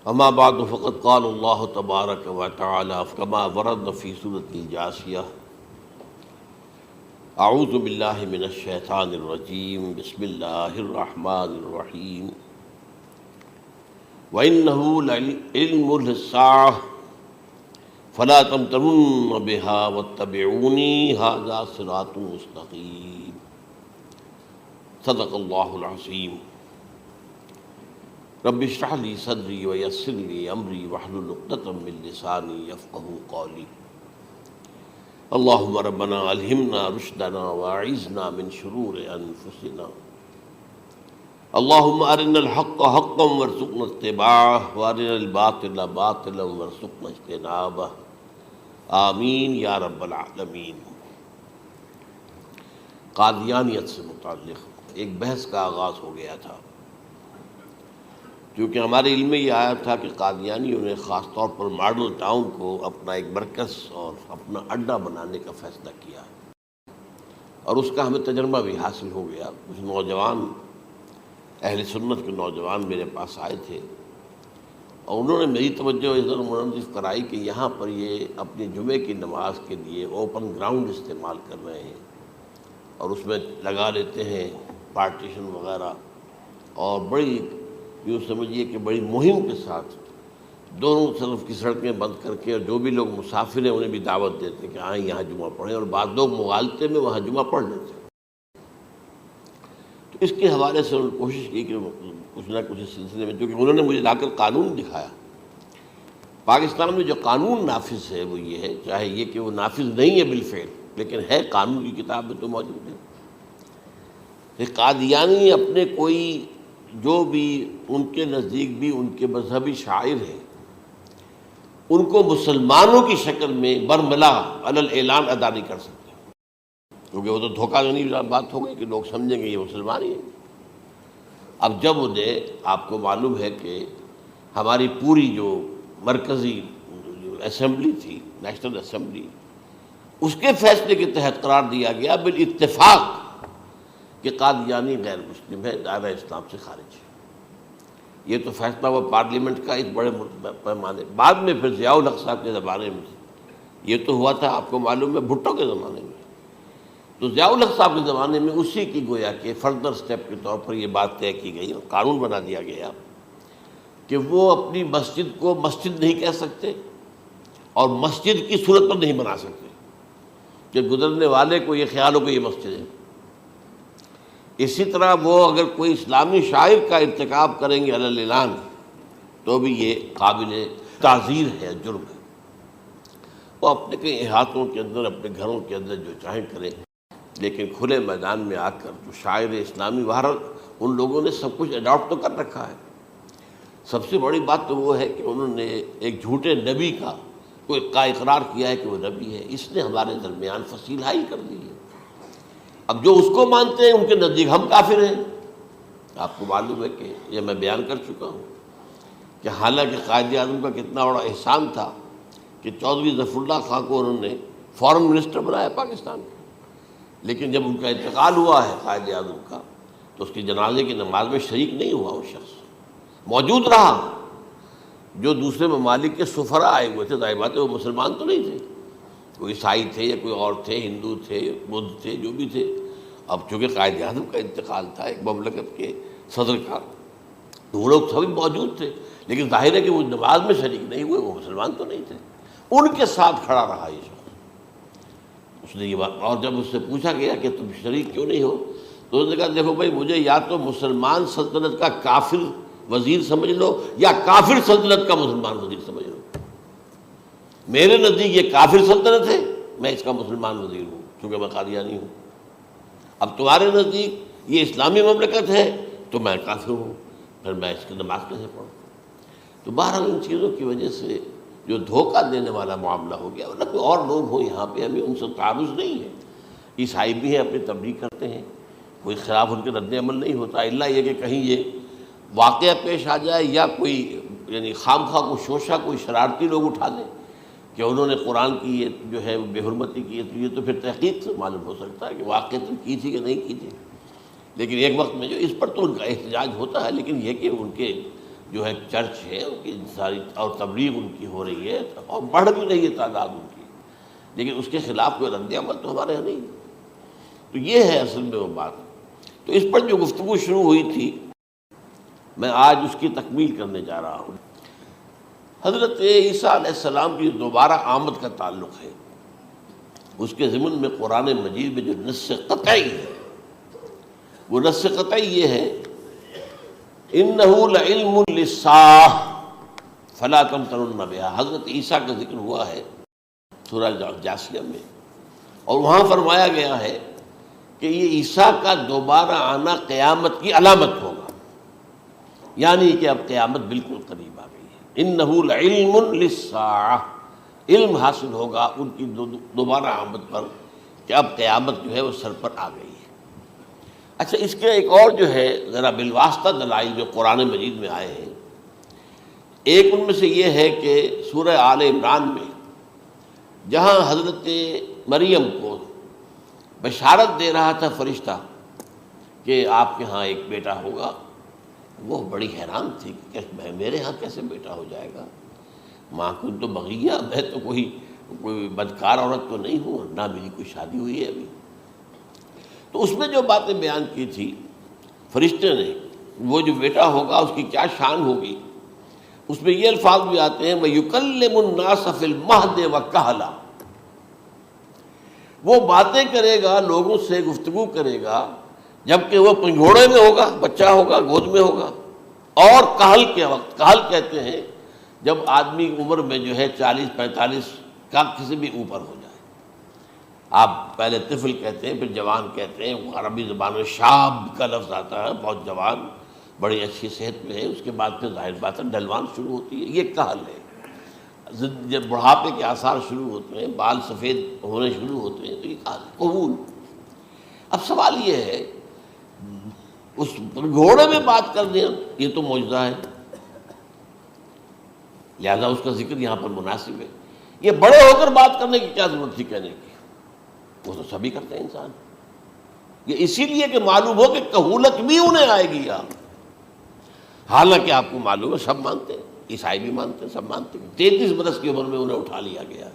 اما بعد فقد قال اللہ تبارک و تعالی كما ورد فی سورۃ الجاثیہ اعوذ باللہ من الشیطان الرجیم بسم اللہ الرحمن الرحیم وَإِنَّهُ لَعِلْمٌ لِلسَّاعَةِ فَلَا تَمْتَرُنَّ بِهَا وَاتَّبِعُونِي هَذَا صِرَاطٌ مُسْتَقِيمٌ صدق اللہ العظیم۔ رب اشرح لي صدری ویسر لي امری واحلل عقدۃ من لسانی یفقہوا قولی۔ اللہم ربنا الہمنا رشدنا واعذنا من شرور انفسنا۔ اللہم ارنا الحق حقا وارزقنا اتباعہ وارنا الباطل باطلا وارزقنا اجتنابہ، آمین یا رب العالمین۔ قادیانیت سے متعلق ایک بحث کا آغاز ہو گیا تھا، کیونکہ ہمارے علم میں یہ آیا تھا کہ قادیانیوں نے خاص طور پر ماڈل ٹاؤن کو اپنا ایک مرکز اور اپنا اڈہ بنانے کا فیصلہ کیا، اور اس کا ہمیں تجربہ بھی حاصل ہو گیا۔ کچھ نوجوان اہل سنت کے نوجوان میرے پاس آئے تھے اور انہوں نے میری توجہ ادھر منعطف کرائی کہ یہاں پر یہ اپنی جمعے کی نماز کے لیے اوپن گراؤنڈ استعمال کر رہے ہیں اور اس میں لگا لیتے ہیں پارٹیشن وغیرہ، اور بڑی یوں سمجھیے کہ بڑی مہم کے ساتھ دونوں طرف کی سڑکیں بند کر کے، اور جو بھی لوگ مسافر ہیں انہیں بھی دعوت دیتے ہیں کہ آئیں یہاں جمعہ پڑھیں، اور بعض لوگ مغالطے میں وہاں جمعہ پڑھ لیتے ہیں۔ تو اس کے حوالے سے انہوں نے کوشش کی کہ کچھ نہ کچھ اس سلسلے میں، کیونکہ انہوں نے مجھے لا کر قانون دکھایا۔ پاکستان میں جو قانون نافذ ہے وہ یہ ہے، چاہے یہ کہ وہ نافذ نہیں ہے بالفعل، لیکن ہے، قانون کی کتاب میں تو موجود ہے کہ قادیانی اپنے کوئی جو بھی ان کے نزدیک بھی ان کے مذہبی شاعر ہیں، ان کو مسلمانوں کی شکل میں برملا علی الاعلان ادا نہیں کر سکتے، کیونکہ وہ تو دھوکہ دینی بات ہو گئی کہ لوگ سمجھیں گے یہ مسلمان ہی ہیں۔ اب جب انہیں، آپ کو معلوم ہے کہ ہماری پوری جو مرکزی اسمبلی تھی، نیشنل اسمبلی، اس کے فیصلے کے تحت قرار دیا گیا بالاتفاق کہ قادیانی غیر مسلم ہے، دائرہ اسلام سے خارج ہے۔ یہ تو فیصلہ ہوا پارلیمنٹ کا ایک بڑے پیمانے، بعد میں پھر ضیاء الحق صاحب کے زمانے میں یہ تو ہوا تھا، آپ کو معلوم ہے، بھٹو کے زمانے میں۔ تو ضیاء الحق صاحب کے زمانے میں اسی کی گویا کہ فردر سٹیپ کے طور پر یہ بات طے کی گئی اور قانون بنا دیا گیا کہ وہ اپنی مسجد کو مسجد نہیں کہہ سکتے اور مسجد کی صورت پر نہیں بنا سکتے کہ گزرنے والے کو یہ خیال ہو کہ یہ مسجد ہے۔ اسی طرح وہ اگر کوئی اسلامی شاعر کا ارتکاب کریں گے علی الاعلان تو بھی یہ قابل تعزیر ہے، جرم ہے۔ وہ اپنے کئی احاطوں کے اندر، اپنے گھروں کے اندر جو چاہیں کریں، لیکن کھلے میدان میں آ کر جو شاعر اسلامی باہر، ان لوگوں نے سب کچھ اڈاپٹ تو کر رکھا ہے۔ سب سے بڑی بات تو وہ ہے کہ انہوں نے ایک جھوٹے نبی کا اقرار کیا ہے کہ وہ نبی ہے، اس نے ہمارے درمیان فصیل حائل کر دی ہے۔ اب جو اس کو مانتے ہیں ان کے نزدیک ہم کافر ہیں۔ آپ کو معلوم ہے کہ یہ میں بیان کر چکا ہوں کہ حالانکہ قائد اعظم کا کتنا بڑا احسان تھا کہ چودھری ظفر اللہ خان کو انہوں نے فارن منسٹر بنایا پاکستان کا، لیکن جب ان کا انتقال ہوا ہے قائد اعظم کا تو اس کے جنازے کی نماز میں شریک نہیں ہوا، وہ شخص موجود رہا۔ جو دوسرے ممالک کے سفراء آئے ہوئے تھے، ظاہر بات ہے وہ مسلمان تو نہیں تھے، کوئی عیسائی تھے یا کوئی اور تھے، ہندو تھے، بدھ تھے، جو بھی تھے۔ اب چونکہ قائد اعظم کا انتقال تھا ایک مملکت کے صدر کا، تو وہ لوگ سبھی موجود تھے، لیکن ظاہر ہے کہ وہ نماز میں شریک نہیں ہوئے، وہ مسلمان تو نہیں تھے۔ ان کے ساتھ کھڑا رہا یہ شخص۔ اس نے یہ بات، اور جب اس سے پوچھا گیا کہ تم شریک کیوں نہیں ہو تو اس نے کہا دیکھو بھائی، مجھے یا تو مسلمان سلطنت کا کافر وزیر سمجھ لو یا کافر سلطنت کا مسلمان وزیر سمجھ لو۔ میرے نزدیک یہ کافر سلطنت ہے، میں اس کا مسلمان وزیر ہوں چونکہ میں قادیانی ہوں۔ اب تمہارے نزدیک یہ اسلامی مملکت ہے تو میں کافر ہوں، پھر میں اس کی نماز کیسے پڑھوں؟ تو بہرحال ان چیزوں کی وجہ سے جو دھوکہ دینے والا معاملہ ہو گیا، ورنہ کوئی اور لوگ ہوں یہاں پہ، ہمیں ان سے تعارض نہیں ہے۔ عیسائی بھی ہیں، اپنی تبلیغ کرتے ہیں، کوئی خلاف ان کے رد عمل نہیں ہوتا، الا یہ کہ کہیں یہ واقعہ پیش آ جائے یا کوئی یعنی خام خواہ کو شوشہ کوئی شرارتی لوگ اٹھا دیں کہ انہوں نے قرآن کی یہ جو ہے بے حرمتی کی ہے، تو یہ تو پھر تحقیق سے معلوم ہو سکتا ہے کہ واقعہ کی تھی کہ نہیں کی تھی۔ لیکن ایک وقت میں جو اس پر تو ان کا احتجاج ہوتا ہے، لیکن یہ کہ ان کے جو ہے چرچ ہے ان کی ساری اور تبلیغ ان کی ہو رہی ہے اور بڑھ بھی رہی ہے تعداد ان کی، لیکن اس کے خلاف کوئی رد عمل تو ہمارے یہاں نہیں۔ تو یہ ہے اصل میں وہ بات۔ تو اس پر جو گفتگو شروع ہوئی تھی میں آج اس کی تکمیل کرنے جا رہا ہوں۔ حضرت عیسیٰ علیہ السلام کی دوبارہ آمد کا تعلق ہے، اس کے ضمن میں قرآن مجید میں جو نص قطعی ہے وہ نص قطعی یہ ہے اِنَّهُ لَعِلْمٌ لِلسَّاعَةِ فَلَا تَمْتَرُنَّ بِهَا۔ حضرت عیسیٰ کا ذکر ہوا ہے سورہ جاثیہ میں، اور وہاں فرمایا گیا ہے کہ یہ عیسیٰ کا دوبارہ آنا قیامت کی علامت ہوگا، یعنی کہ اب قیامت بالکل قریب آ گئی ہے۔ اِنَّهُ لَعِلْمٌ لِلسَّاعَةِ، علم حاصل ہوگا ان کی دوبارہ آمد پر کہ اب قیامت جو ہے وہ سر پر آ گئی ہے۔ اچھا، اس کے ایک اور جو ہے ذرا بالواسطہ دلائل جو قرآن مجید میں آئے ہیں، ایک ان میں سے یہ ہے کہ سورہ آل عمران میں جہاں حضرت مریم کو بشارت دے رہا تھا فرشتہ کہ آپ کے ہاں ایک بیٹا ہوگا، وہ بڑی حیران تھی کہ میرے ہاں کیسے بیٹا ہو جائے گا، ماں کو تو بغیہ، میں تو کوئی بدکار عورت تو نہیں ہوں، نہ میری کوئی شادی ہوئی ہے ابھی۔ تو اس میں جو باتیں بیان کی تھی فرشتے نے، وہ جو بیٹا ہوگا اس کی کیا شان ہوگی، اس میں یہ الفاظ بھی آتے ہیں وَيُكَلِّمُ النَّاسَ فِي الْمَهْدِ وَكَهْلًا، وہ باتیں کرے گا، لوگوں سے گفتگو کرے گا جبکہ وہ پنگھوڑے میں ہوگا، بچہ ہوگا، گود میں ہوگا، اور کہل کے وقت، کہل کہتے ہیں جب آدمی عمر میں جو ہے 40-45 کا کسی بھی اوپر ہو جائے، آپ پہلے طفل کہتے ہیں پھر جوان کہتے ہیں، عربی زبان میں شاب کا لفظ آتا ہے، بہت جوان، بڑی اچھی صحت میں ہے، اس کے بعد پھر ظاہر بات ہے ڈھلوان شروع ہوتی ہے، یہ کہل ہے۔ جب بڑھاپے کے آثار شروع ہوتے ہیں، بال سفید ہونے شروع ہوتے ہیں، تو یہ کہل، قبول۔ اب سوال یہ ہے اس گھوڑے میں بات کر دیں، یہ تو معجزہ ہے، لہذا اس کا ذکر یہاں پر مناسب ہے۔ یہ بڑے ہو کر بات کرنے کی کیا ضرورت تھی کہنے کی، وہ تو سبھی کرتے ہیں انسان۔ یہ اسی لیے کہ معلوم ہو کہ کہولت بھی انہیں آئے گی، حالانکہ آپ کو معلوم ہے سب مانتے ہیں، عیسائی بھی مانتے ہیں، سب مانتے ہیں، 33 برس کی عمر میں انہیں اٹھا لیا گیا،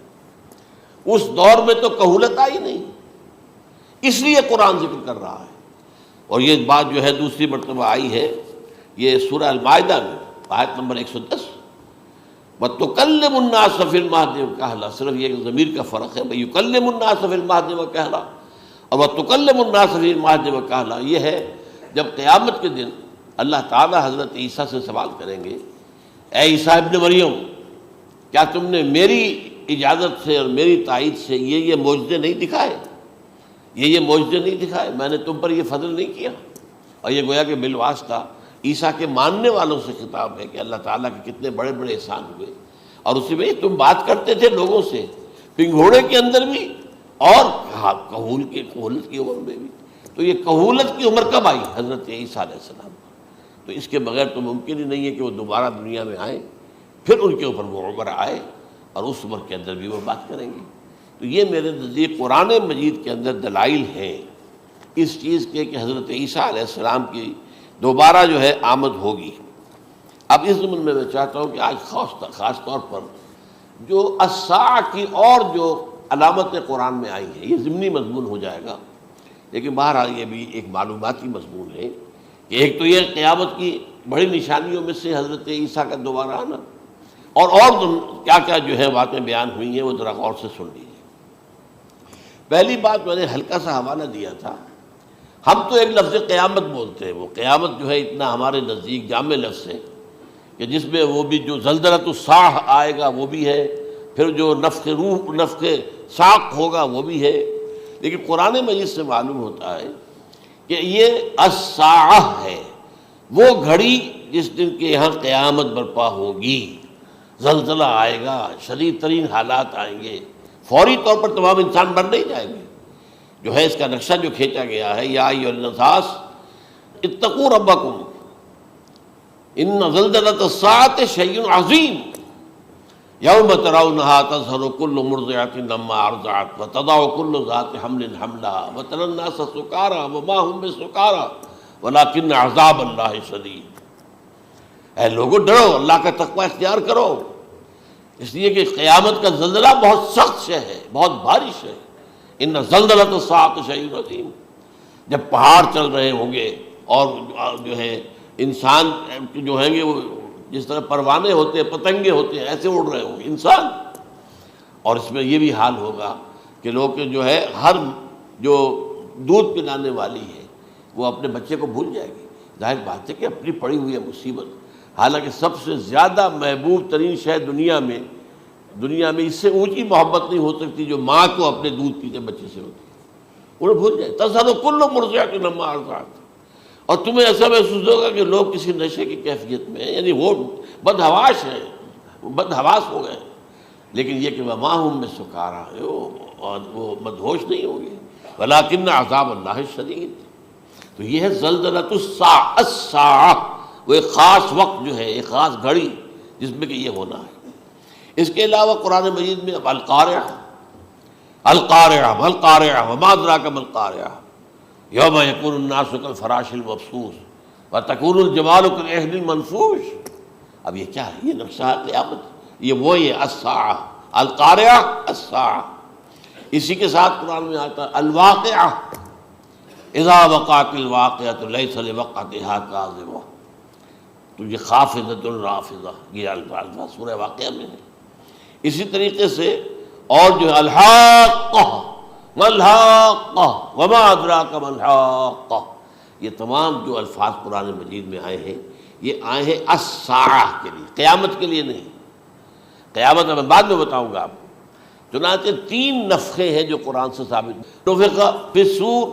اس دور میں تو کہولت آئی نہیں، اس لیے قرآن ذکر کر رہا ہے۔ اور یہ بات جو ہے دوسری مرتبہ آئی ہے یہ سورہ المائدہ میں آیت نمبر 110 وَتُكَلِّمُ النَّاسَ فِي الْمَهْدِ وَكَهْلًا، صرف یہ ضمیر کا فرق ہے، وَيُكَلِّمُ النَّاسَ فِي الْمَهْدِ وَكَهْلًا اور وَتُكَلِّمُ النَّاسَ فِي الْمَهْدِ وَكَهْلًا، یہ ہے جب قیامت کے دن اللہ تعالیٰ حضرت عیسیٰ سے سوال کریں گے، اے عیسیٰ ابن مریم، کیا تم نے میری اجازت سے اور میری تائید سے یہ معجزے نہیں دکھائے، یہ معجزے نہیں دکھائے، میں نے تم پر یہ فضل نہیں کیا؟ اور یہ گویا کہ بالواسطہ عیسیٰ کے ماننے والوں سے خطاب ہے کہ اللہ تعالیٰ کے کتنے بڑے بڑے احسان ہوئے، اور اسی میں تم بات کرتے تھے لوگوں سے پنگھوڑے کے اندر بھی اور کہولت کی عمر میں بھی۔ تو یہ کہولت کی عمر کب آئی؟ حضرت عیسیٰ علیہ السلام۔ تو اس کے بغیر تو ممکن ہی نہیں ہے کہ وہ دوبارہ دنیا میں آئیں، پھر ان کے اوپر وہ عمر آئے اور اس عمر کے اندر بھی وہ بات کریں گے۔ تو یہ میرے نزدیک قرآن مجید کے اندر دلائل ہیں اس چیز کے کہ حضرت عیسیٰ علیہ السلام کی دوبارہ جو ہے آمد ہوگی۔ اب اس ضمن میں چاہتا ہوں کہ آج خاص طور پر جو الساعہ کی اور جو علامتیں قرآن میں آئی ہیں، یہ ضمنی مضمون ہو جائے گا، لیکن بہرحال یہ بھی ایک معلوماتی مضمون ہے کہ ایک تو یہ قیامت کی بڑی نشانیوں میں سے حضرت عیسیٰ کا دوبارہ آنا، اور کیا کیا جو ہے باتیں بیان ہوئی ہیں وہ ذرا غور سے سن لیجیے۔ پہلی بات میں نے ہلکا سا حوالہ دیا تھا، ہم تو ایک لفظ قیامت بولتے ہیں، وہ قیامت جو ہے اتنا ہمارے نزدیک جامع لفظ ہے کہ جس میں وہ بھی جو زلزلۃ الساعہ آئے گا وہ بھی ہے، پھر جو نفخ روح نفخ ساق ہوگا وہ بھی ہے، لیکن قرآن مجید سے معلوم ہوتا ہے کہ یہ الساعہ ہے، وہ گھڑی جس دن کے یہاں قیامت برپا ہوگی، زلزلہ آئے گا، شدید ترین حالات آئیں گے، فوری طور پر تمام انسان مر نہیں جائیں گے۔ جو ہے اس کا نقشہ جو کھینچا گیا ہے، یا ایھا الناس اتقوا ربکم ان زلزلۃ الساعۃ شیء عظیم یوم ترونھا تذہل کل مرضعۃ عما ارضعت وتضع کل ذات حمل حملها وتری الناس سکارى وما هم بسکارى ولکن عذاب اللہ شدید۔ اے لوگوں ڈرو، اللہ کا تقوی اختیار کرو، اس لیے کہ قیامت کا زلزلہ بہت سخت شے ہے، بہت بھاری شے ہے۔ ان زلزلۃ الساعۃ شیء عظیم، جب پہاڑ چل رہے ہوں گے اور جو ہے انسان جو ہیں گے وہ جس طرح پروانے ہوتے ہیں، پتنگے ہوتے ہیں، ایسے اڑ رہے ہوں گے انسان، اور اس میں یہ بھی حال ہوگا کہ لوگ جو ہے ہر جو دودھ پلانے والی ہے وہ اپنے بچے کو بھول جائے گی۔ ظاہر بات ہے کہ اپنی پڑی ہوئی ہے مصیبت، حالانکہ سب سے زیادہ محبوب ترین شے دنیا میں اس سے اونچی محبت نہیں ہو سکتی جو ماں کو اپنے دودھ پیتے بچے سے ہوتی ہے، انہیں بھول جائے۔ تذہب کل مرضعۃ عما ارضعت، اور تمہیں ایسا محسوس ہوگا کہ لوگ کسی نشے کی کیفیت میں ہیں، یعنی وہ بدحواش ہیں، وہ بدحواس ہو گئے، لیکن یہ کہ وما ہم بسکارى، اور وہ مدہوش نہیں ہوں گے، ولکن عذاب اللہ شدید۔ تو یہ ہے زلزلۃ الساعہ، وہ ایک خاص وقت جو ہے، ایک خاص گھڑی جس میں کہ یہ ہونا ہے۔ اس کے علاوہ قرآن مجید میں اب القارعہ، القارعہ ما القارعہ وما ادراک ما القارعہ، یوم یکون الناس کالفراش المبثوث وتکون الجبال کالعہن المنفوش۔ اب یہ کیا ہے؟ یہ نقشہ ہے قیامت، یہ الساعہ، القارعہ الساعہ۔ اسی کے ساتھ قرآن میں آتا ہے الواقعہ، اذا وقعت الواقعۃ لیس لوقعتها کاذبہ، تو یہ خافضۃ رافضہ، یہ الفاظ سورہ واقعہ میں ہے۔ اسی طریقے سے اور جو ہے الحاقہ، ما الحاقہ وما ادراک ما الحاقہ، یہ تمام جو الفاظ قرآن مجید میں آئے ہیں یہ آئے ہیں الساعہ کے لیے، قیامت کے لیے نہیں۔ قیامت میں بعد میں بتاؤں گا آپ کو۔ چنانچہ 3 نفخے ہیں جو قرآن سے ثابت، نفخ فی الصور،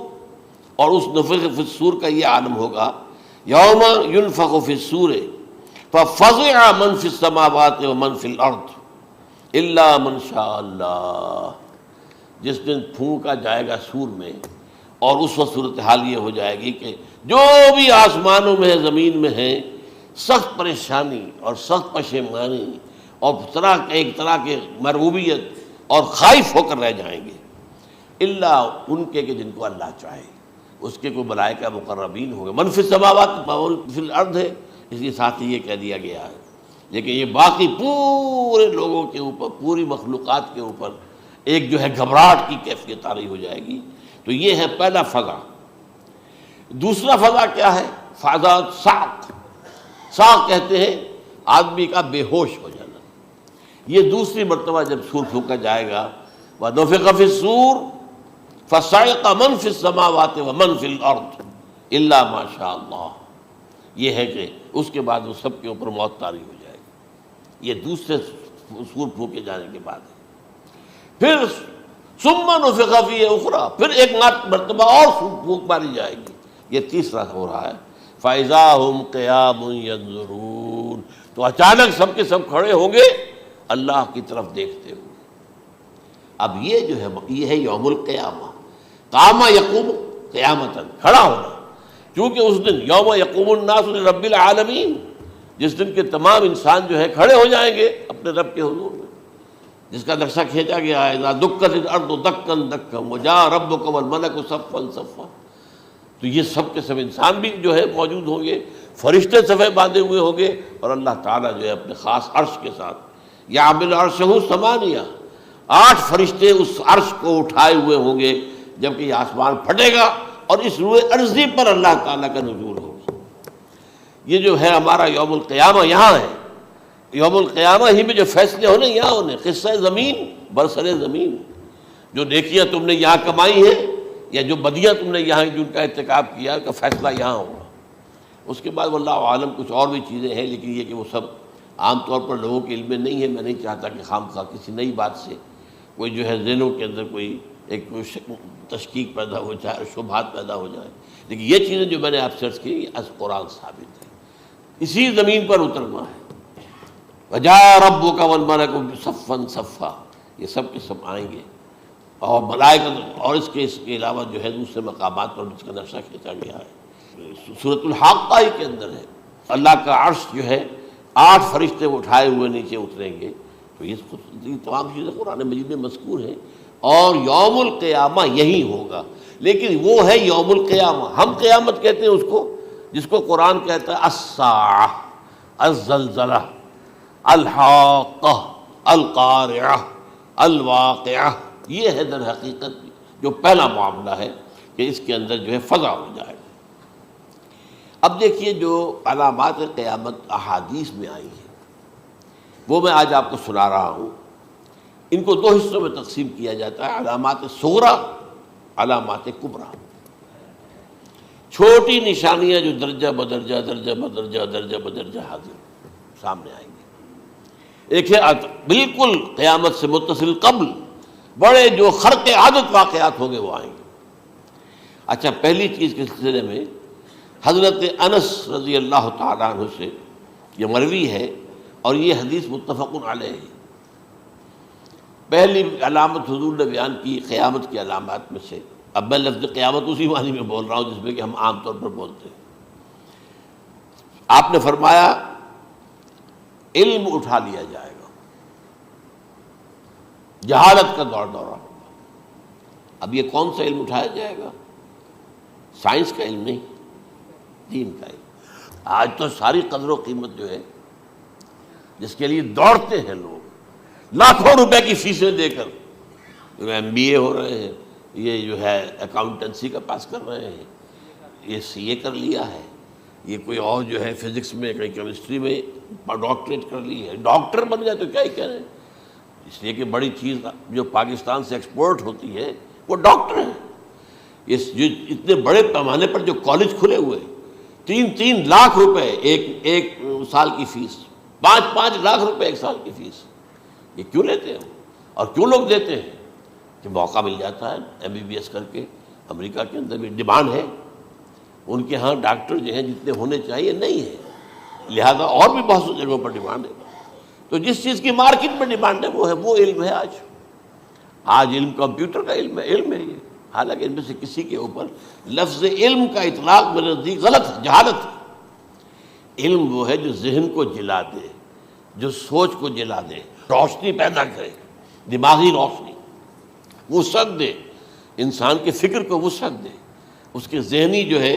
اور اس نفخ فی الصور کا یہ عالم ہوگا یوم ینفخ فی الصور ففزع من فی السماوات ومن فی الارض الا من شاء اللہ، جس دن پھونکا جائے گا سور میں، اور اس وقت صورتحال یہ ہو جائے گی کہ جو بھی آسمانوں میں ہے، زمین میں ہے، سخت پریشانی اور سخت پشیمانی اور ایک طرح کے مرعوبیت اور خائف ہو کر رہ جائیں گے، الا ان کے کہ جن کو اللہ چاہے، اس کے کوئی ملائکہ مقربین ہوں گے۔ من فی السماوات ومن فی الارض ہے، اس کے ساتھ ہی یہ کہہ دیا گیا ہے، لیکن یہ باقی پورے لوگوں کے اوپر، پوری مخلوقات کے اوپر ایک جو ہے گھبراہٹ کی کیفیت طاری ہو جائے گی۔ تو یہ ہے پہلا فضا۔ دوسرا فضا کیا ہے؟ فضا صعق، صعق کہتے ہیں آدمی کا بے ہوش ہو جانا۔ یہ دوسری مرتبہ جب سور پھونکا جائے گا، وَنُفِخَ فِي الصُّورِ فَصَعِقَ مَن فِي السَّمَاوَاتِ وَمَن فِي الْأَرْضِ إِلَّا مَا شَاءَ اللَّهُ، یہ ہے کہ اس کے بعد وہ سب کے اوپر موت طاری ہو جائے گی۔ یہ دوسرے سور پھونکے جانے کے بعد ہے۔ پھر ثُمَّ نُفِخَ فِيهِ أُخْرَى، پھر ایک مرتبہ اور پھونک ماری جائے گی، یہ تیسرا ہو رہا ہے۔ فَإِذَا هُمْ قِيَامٌ يَنظُرُونَ، تو اچانک سب کے سب کھڑے ہوں گے اللہ کی طرف دیکھتے ہوئے۔ اب یہ جو ہے یہ ہے یوم القیامہ، قام یقوم قیامتاً، کھڑا ہونا، کیونکہ اس دن یوم یقوم الناس لرب العالمین، جس دن کے تمام انسان جو ہے کھڑے ہو جائیں گے اپنے رب کے حضور میں، جس کا نقشہ کھینچا گیا ہے اذا دکت الارض دکا دکا وجاء ربک والملک صفا صفا۔ تو یہ سب کے سب انسان بھی جو ہے موجود ہوں گے، فرشتے صفے باندھے ہوئے ہوں گے، اور اللہ تعالیٰ جو ہے اپنے خاص عرش کے ساتھ، یحمل عرشہ ثمانیہ، 8 فرشتے اس عرش کو اٹھائے ہوئے ہوں گے، جبکہ یہ آسمان پھٹے گا اور اس روئے ارضی پر اللہ تعالیٰ کا نزول ہوگا۔ یہ جو ہے ہمارا یوم القیامہ یہاں ہے، یوم القیامہ ہی میں جو فیصلے ہونے یہاں ہونے، قصہ زمین برسر زمین، جو نیکیاں تم نے یہاں کمائی ہیں یا جو بدیاں تم نے یہاں جن کا ارتکاب کیا کا فیصلہ یہاں ہوگا۔ اس کے بعد واللہ عالم کچھ اور بھی چیزیں ہیں، لیکن یہ کہ وہ سب عام طور پر لوگوں کے علم میں نہیں ہے۔ میں نہیں چاہتا کہ خام خواہ کسی نئی بات سے کوئی جو ہے ذہنوں کے اندر کوئی ایک تشکیک پیدا ہو جائے، شبہات پیدا ہو جائے، لیکن یہ چیزیں جو میں نے آپ سے عرض کی یہ از قرآن ثابت ہے، اسی زمین پر اترنا ہے۔ وَجَاءَ رَبُّكَ وَالْمَلَكُ صَفًّا صَفًّا، یہ سب کے سب آئیں گے، اور ملائکہ، اور اس کے علاوہ جو ہے دوسرے مقامات پر اس کا نقشہ کھینچا گیا ہے۔ سورۃ الحاقہ ہی کے اندر ہے، اللہ کا عرش جو ہے 8 فرشتے اٹھائے ہوئے نیچے اتریں گے۔ تو یہ تمام چیزیں قرآن مجید میں مذکور ہیں، اور یوم القیامہ یہی ہوگا، لیکن وہ ہے یوم القیامہ۔ ہم قیامت کہتے ہیں اس کو جس کو قرآن کہتا ہے الساعہ، الزلزلہ، الحاقہ، القارعہ، الواقعہ، یہ ہے در حقیقت جو پہلا معاملہ ہے کہ اس کے اندر جو ہے فضا ہو جائے۔ اب دیکھیے جو علامات قیامت احادیث میں آئی ہیں وہ میں آج آپ کو سنا رہا ہوں۔ ان کو دو حصوں میں تقسیم کیا جاتا ہے، علامات صغریٰ، علامات کبریٰ۔ چھوٹی نشانیاں جو درجہ بدرجہ درجہ بدرجہ درجہ بدرجہ حاضر سامنے آئیں گے۔ ایک ہے بالکل قیامت سے متصل قبل بڑے جو خرق عادت واقعات ہوں گے وہ آئیں گے۔ اچھا، پہلی چیز کے سلسلے میں حضرت انس رضی اللہ تعالیٰ عنہ سے یہ مروی ہے اور یہ حدیث متفق علیہ ہے۔ پہلی علامت حضور نے بیان کی قیامت کی علامات میں سے، اب میں لفظ قیامت اسی معنی میں بول رہا ہوں جس میں کہ ہم عام طور پر بولتے ہیں۔ آپ نے فرمایا علم اٹھا لیا جائے گا، جہالت کا دور دورہ ہوگا۔ اب یہ کون سا علم اٹھایا جائے گا؟ سائنس کا علم نہیں، دین کا علم۔ آج تو ساری قدر و قیمت جو ہے جس کے لیے دوڑتے ہیں لوگ لاکھوں روپے کی فیسیں دے کر، ایم بی اے ہو رہے ہیں، یہ جو ہے اکاؤنٹنسی کا پاس کر رہے ہیں، یہ سی اے کر لیا ہے، یہ کوئی اور جو ہے فزکس میں کہیں کیمسٹری میں ڈاکٹریٹ کر لی ہے، ڈاکٹر بن گئے تو کیا ہی کہہ رہے ہیں۔ اس لیے کہ بڑی چیز جو پاکستان سے ایکسپورٹ ہوتی ہے وہ ڈاکٹر ہیں۔ یہ جو اتنے بڑے پیمانے پر جو کالج کھلے ہوئے، 3 لاکھ روپے ایک سال کی فیس، 5 لاکھ روپے ایک سال کی فیس، یہ کیوں لیتے ہیں اور کیوں لوگ دیتے ہیں؟ کہ موقع مل جاتا ہے ایم بی بی ایس کر کے۔ امریکہ کے اندر بھی ڈیمانڈ ہے، ان کے ہاں ڈاکٹر جو ہیں جتنے ہونے چاہیے نہیں ہے، لہذا اور بھی بہت سی جگہوں پر ڈیمانڈ ہے۔ تو جس چیز کی مارکیٹ میں ڈیمانڈ ہے وہ علم ہے۔ آج علم کمپیوٹر کا علم ہے یہ، حالانکہ ان میں سے کسی کے اوپر لفظ علم کا اطلاق میرے نزدیک غلط ہے، جہالت ہے۔ علم وہ ہے جو ذہن کو جلا دے، جو سوچ کو جلا دے، روشنی پیدا کرے، دماغی روشنی، وسعت دے، انسان کے فکر کو وسعت دے، اس کے ذہنی جو ہے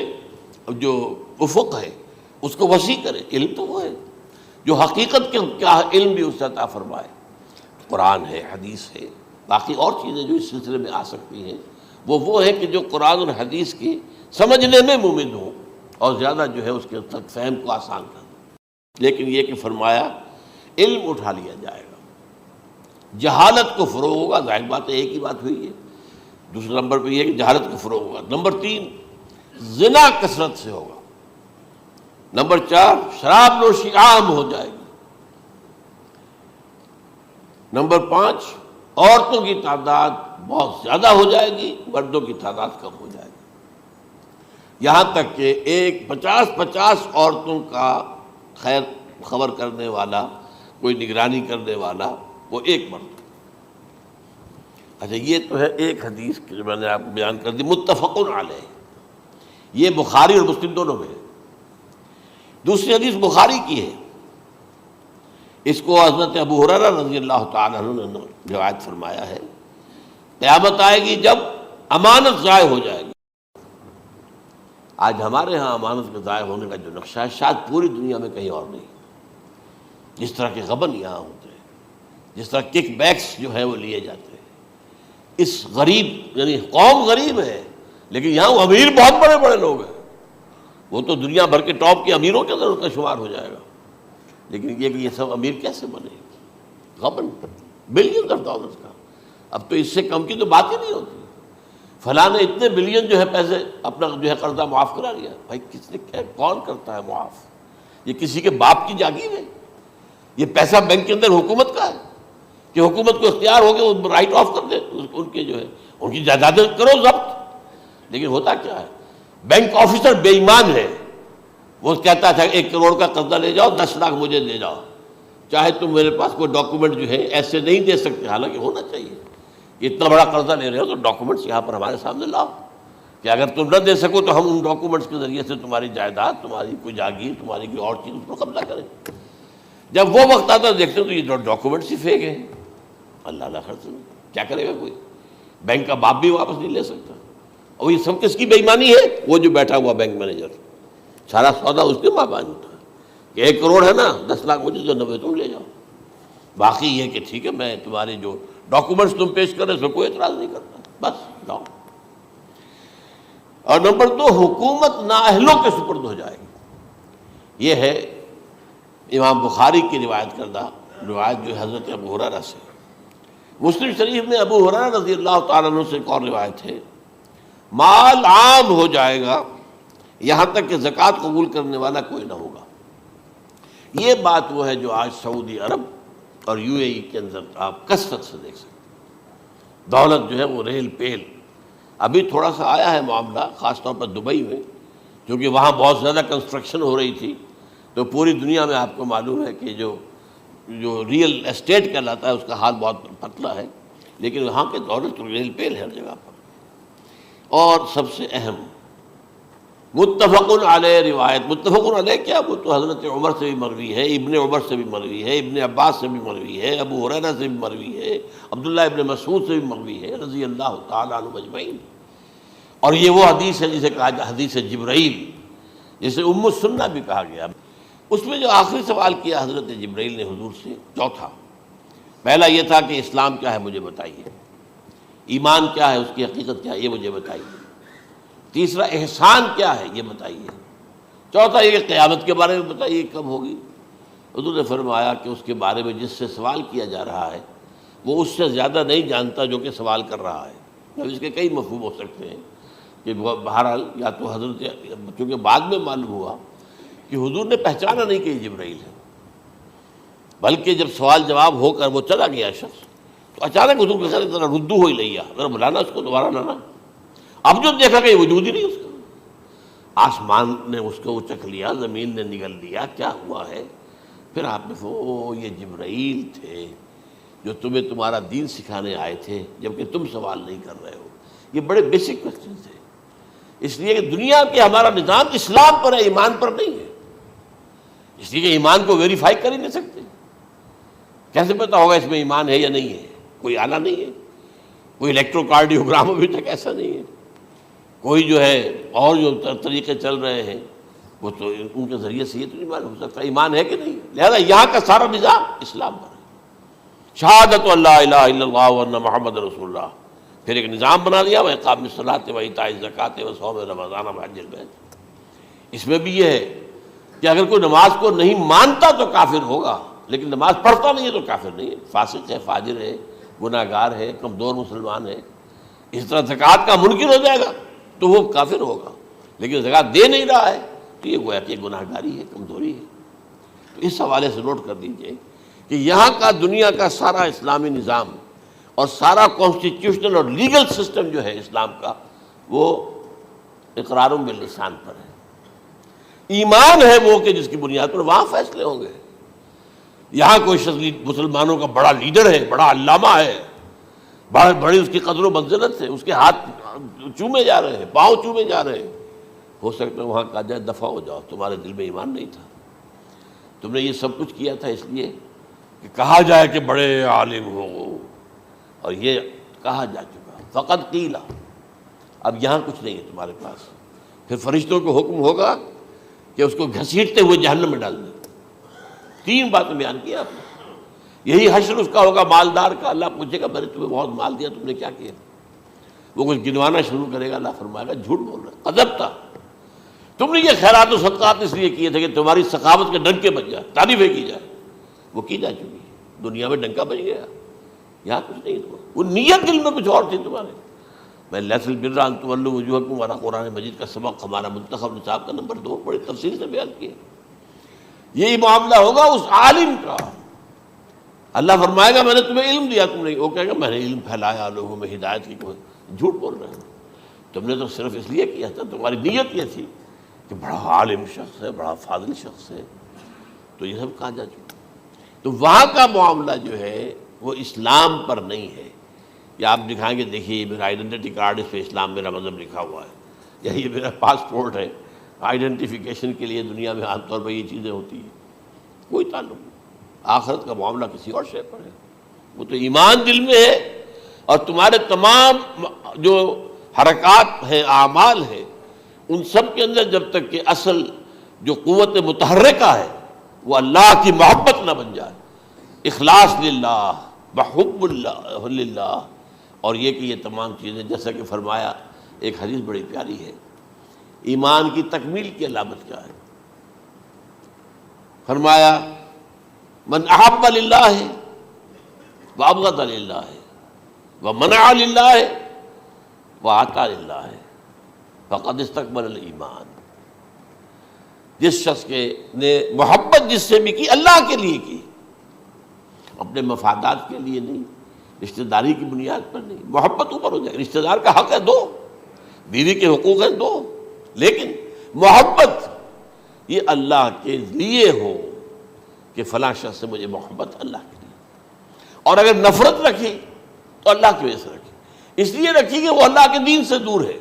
جو افق ہے اس کو وسیع کرے۔ علم تو وہ ہے جو حقیقت کے کیا علم بھی اسے عطا فرمائے۔ قرآن ہے، حدیث ہے، باقی اور چیزیں جو اس سلسلے میں آ سکتی ہیں وہ ہے کہ جو قرآن اور حدیث کی سمجھنے میں مومن ہوں اور زیادہ جو ہے اس کے تک فہم کو آسان کر دیں۔ لیکن یہ کہ فرمایا علم اٹھا لیا جائے گا، جہالت کو فروغ ہوگا، ظاہر بات ہے ایک ہی بات ہوئی ہے۔ دوسرے نمبر پہ یہ کہ جہالت کو فروغ ہوگا۔ نمبر 3 زنا کثرت سے ہوگا۔ نمبر 4 شراب نوشی عام ہو جائے گی۔ نمبر 5 عورتوں کی تعداد بہت زیادہ ہو جائے گی، مردوں کی تعداد کم ہو جائے گی، یہاں تک کہ 50 عورتوں کا خیر خبر کرنے والا، کوئی نگرانی کرنے والا، وہ ایک مرد۔ اچھا، یہ تو ہے ایک حدیث جو میں نے آپ کو بیان کر دی، متفق علیہ، یہ بخاری اور مسلم دونوں میں ہے۔ دوسری حدیث بخاری کی ہے، اس کو حضرت ابو ہریرہ رضی اللہ تعالیٰ عنہ نے روایت فرمایا ہے، قیامت آئے گی جب امانت ضائع ہو جائے گی۔ آج ہمارے ہاں امانت کے ضائع ہونے کا جو نقشہ ہے شاید پوری دنیا میں کہیں اور نہیں۔ جس طرح کے غبن یہاں ہوتے ہیں، جس طرح کک بیکس جو ہے وہ لیے جاتے ہیں، اس غریب یعنی قوم غریب ہے لیکن یہاں وہ امیر بہت بڑے بڑے لوگ ہیں، وہ تو دنیا بھر کے ٹاپ کے امیروں کے اندر ان کا شمار ہو جائے گا۔ لیکن یہ کہ یہ سب امیر کیسے بنے؟ غبن بلین آف ڈالرز کا، اب تو اس سے کم کی تو بات ہی نہیں ہوتی۔ فلاں نے اتنے بلین جو ہے پیسے اپنا جو ہے قرضہ معاف کرا لیا۔ بھائی کس نے کیا، کون کرتا ہے معاف؟ یہ کسی کے باپ کی جاگیر ہے؟ یہ پیسہ بینک کے اندر حکومت کا ہے کہ حکومت کو اختیار ہو گیا وہ رائٹ آف کر دے ان کے جو ہے ان کی جائیدادیں کرو ضبط۔ لیکن ہوتا کیا ہے، بینک آفیسر بے ایمان ہے، وہ کہتا تھا 1 کروڑ کا قرضہ لے جاؤ، 10 لاکھ مجھے دے جاؤ، چاہے تم میرے پاس کوئی ڈاکومنٹ جو ہے ایسے نہیں دے سکتے، حالانکہ ہونا چاہیے۔ اتنا بڑا قرضہ لے رہے ہو تو ڈاکومنٹس یہاں پر ہمارے سامنے لاؤ کہ اگر تم نہ دے سکو تو ہم ان ڈاکومنٹس کے ذریعے سے تمہاری جائیداد، تمہاری کوئی جاگیر، تمہاری کوئی اور چیز اس پر قبضہ کریں۔ جب وہ وقت آتا ہے دیکھتے تو یہ ڈاکومنٹس ہی فیک ہیں۔ اللہ اللہ خرچ کیا کرے گا کوئی؟ بینک کا باپ بھی واپس نہیں لے سکتا۔ اور یہ سب کس کی بے ایمانی ہے؟ وہ جو بیٹھا ہوا بینک مینیجر، سارا سودا اس کے مابین ہوتا ہے کہ 1 کروڑ ہے نا، 10 لاکھ مجھے دو، 90 تم لے جاؤ. باقی یہ کہ ٹھیک ہے میں تمہارے جو ڈاکومنٹس تم پیش کر رہے اس میں کوئی اعتراض نہیں کرتا، بس جاؤ. اور نمبر 2، حکومت نااہلوں کے سپرد ہو جائے گی. یہ ہے امام بخاری کی روایت کردہ روایت جو حضرت ابو ہریرہ سے. مسلم شریف میں ابو ہریرہ رضی اللہ تعالیٰ عنہ سے ایک اور روایت ہے، مال عام ہو جائے گا یہاں تک کہ زکوٰۃ قبول کرنے والا کوئی نہ ہوگا. یہ بات وہ ہے جو آج سعودی عرب اور یو اے ای کے اندر آپ کثرت سے دیکھ سکتے ہیں. دولت جو ہے وہ ریل پیل. ابھی تھوڑا سا آیا ہے معاملہ خاص طور پر دبئی میں، کیونکہ وہاں بہت زیادہ کنسٹرکشن ہو رہی تھی، تو پوری دنیا میں آپ کو معلوم ہے کہ جو ریئل اسٹیٹ کہلاتا ہے اس کا حال بہت پتلا ہے، لیکن وہاں کے دولت ریل پیل ہے ہر جگہ پر. اور سب سے اہم متفق علیہ روایت، متفق علیہ کیا، وہ تو حضرت عمر سے بھی مروی ہے، ابن عمر سے بھی مروی ہے، ابن عباس سے بھی مروی ہے، ابو ہریرہ سے بھی مروی ہے، عبداللہ ابن مسعود سے بھی مروی ہے رضی اللہ تعالیٰ عنہ اجمعین. اور یہ وہ حدیث ہے جسے کہا جائے حدیث جبرائیل، جسے ام السنہ بھی کہا گیا. اس میں جو آخری سوال کیا حضرت جبرائیل نے حضور سے، چوتھا، پہلا یہ تھا کہ اسلام کیا ہے مجھے بتائیے، ایمان کیا ہے اس کی حقیقت کیا ہے یہ مجھے بتائیے، تیسرا احسان کیا ہے یہ بتائیے، چوتھا یہ کہ قیامت کے بارے میں بتائیے کب ہوگی. حضور نے فرمایا کہ اس کے بارے میں جس سے سوال کیا جا رہا ہے وہ اس سے زیادہ نہیں جانتا جو کہ سوال کر رہا ہے. اب اس کے کئی مفہوم ہو سکتے ہیں کہ بہرحال یا تو حضرت، چونکہ بعد میں معلوم ہوا کہ حضور نے پہچانا نہیں کہ یہ جبرائیل ہے، بلکہ جب سوال جواب ہو کر وہ چلا گیا شخص تو اچانک حضور کے ساتھ ذرا ردو ہو ہی لیا، ذرا بلانا اس کو دوبارہ لانا. اب جو دیکھا کہ وجود ہی نہیں اس کا، آسمان نے اس کو اچک لیا، زمین نے نگل لیا، کیا ہوا ہے. پھر آپ نے یہ جبرائیل تھے جو تمہیں تمہارا دین سکھانے آئے تھے جبکہ تم سوال نہیں کر رہے ہو. یہ بڑے بیسک کوسچن تھے، اس لیے کہ دنیا کے ہمارا نظام اسلام پر ہے، ایمان پر نہیں ہے. اس لیے کہ ایمان کو ویریفائی کر ہی نہیں سکتے. کیسے پتہ ہوگا اس میں ایمان ہے یا نہیں ہے؟ کوئی آلہ نہیں ہے، کوئی الیکٹروکارڈیوگرام ابھی تک ایسا نہیں ہے، کوئی جو ہے اور جو طریقے چل رہے ہیں وہ تو ان کے ذریعے سے یہ تو نہیں معلوم ہو سکتا ایمان ہے کہ نہیں. لہذا یہاں کا سارا نظام اسلام پر ہے، شہادت اللہ الہ الا اللہ وان محمد رسول اللہ. پھر ایک نظام بنا دیا، وہ اقام الصلاۃ و ایتاء الزکوٰۃ و صوم رمضان و حج البیت. اس میں بھی یہ ہے کہ اگر کوئی نماز کو نہیں مانتا تو کافر ہوگا، لیکن نماز پڑھتا نہیں ہے تو کافر نہیں ہے، فاسق ہے، فاجر ہے، گناہ گار ہے، کمزور مسلمان ہے. اس طرح زکوٰۃ کا منکر ہو جائے گا تو وہ کافر ہوگا، لیکن زکوٰۃ دے نہیں رہا ہے تو یہ گویا کہ گناہ گاری ہے، کمزوری ہے. تو اس حوالے سے نوٹ کر دیجئے کہ یہاں کا دنیا کا سارا اسلامی نظام اور سارا کانسٹیٹیوشنل اور لیگل سسٹم جو ہے اسلام کا وہ اقرار باللسان پر ہے. ایمان ہے وہ کہ جس کی بنیاد پر وہاں فیصلے ہوں گے. یہاں کوئی شخص مسلمانوں کا بڑا لیڈر ہے، بڑا علامہ ہے، بڑی اس کی قدر و منزلت ہے، اس کے ہاتھ چومے جا رہے ہیں، پاؤں چومے جا رہے ہیں، ہو سکتا ہے وہاں کہا جائے دفع ہو جاؤ، تمہارے دل میں ایمان نہیں تھا، تم نے یہ سب کچھ کیا تھا اس لیے کہ کہا جائے کہ بڑے عالم ہو، اور یہ کہا جا چکا فقط قیلا. اب یہاں کچھ نہیں ہے تمہارے پاس. پھر فرشتوں کو حکم ہوگا کہ اس کو گھسیٹتے ہوئے جہنم میں ڈال دیں. 3 باتیں بیان کی آپ نے. یہی حشر اس کا ہوگا مالدار کا. اللہ پوچھے گا میں نے تمہیں بہت مال دیا، تم نے کیا کیا؟ وہ کچھ گنوانا شروع کرے گا، اللہ فرمائے گا جھوٹ بول رہا، قذب تھا، تم نے یہ خیرات و صدقات اس لیے کیے تھے کہ تمہاری سخاوت کے ڈنکے بج جائے، تعریفیں کی جائے. وہ کی جا چکی ہے، دنیا میں ڈنکا بج گیا. یہاں کچھ نہیں تھا، وہ نیت دل میں کچھ اور تھی تمہارے. میں لیس البر ان تولوا وجوہکم والا قرآن مجید کا سبق ہمارا منتخب نصاب کا نمبر 2 بڑی تفصیل سے بیان کیا. یہی معاملہ ہوگا اس عالم کا. اللہ فرمائے گا میں نے تمہیں علم دیا، تم نہیں. وہ کہے گا میں نے علم پھیلایا لوگوں میں ہدایت کی. کوئی جھوٹ بول رہے ہیں، تم نے تو صرف اس لیے کیا تھا، تمہاری نیت یہ تھی کہ بڑا عالم شخص ہے، بڑا فاضل شخص ہے. تو یہ سب کہا جا چکا. تو وہاں کا معاملہ جو ہے وہ اسلام پر نہیں ہے. یا آپ دکھائیں گے دیکھیے میرا آئیڈینٹی کارڈ، اس پہ اسلام میرا مذہب لکھا ہوا ہے، یا یہ میرا پاسپورٹ ہے. آئیڈینٹیفیکیشن کے لیے دنیا میں عام طور پر یہ چیزیں ہوتی ہیں. کوئی تعلق نہیں. آخرت کا معاملہ کسی اور شے پر ہے. وہ تو ایمان دل میں ہے، اور تمہارے تمام جو حرکات ہیں، اعمال ہیں، ان سب کے اندر جب تک کہ اصل جو قوت متحرکہ ہے وہ اللہ کی محبت نہ بن جائے. اخلاص للہ، بحب اللہ للہ، اور یہ کہ یہ تمام چیزیں جیسا کہ فرمایا، ایک حدیث بڑی پیاری ہے، ایمان کی تکمیل کی علامت کیا ہے؟ فرمایا من احب للہ وابغض للہ ومنع للہ واعطى للہ فقد استکمل الایمان. جس شخص کے نے محبت جس سے بھی کی، اللہ کے لیے کی، اپنے مفادات کے لیے نہیں، رشتہ داری کی بنیاد پر نہیں. محبت اوپر ہو جائے، رشتہ دار کا حق ہے دو، بیوی کے حقوق ہیں دو، لیکن محبت یہ اللہ کے لیے ہو کہ فلاں شخص سے مجھے محبت اللہ کے لیے. اور اگر نفرت رکھی تو اللہ کی وجہ سے رکھی، اس لیے رکھی کہ وہ اللہ کے دین سے دور ہے،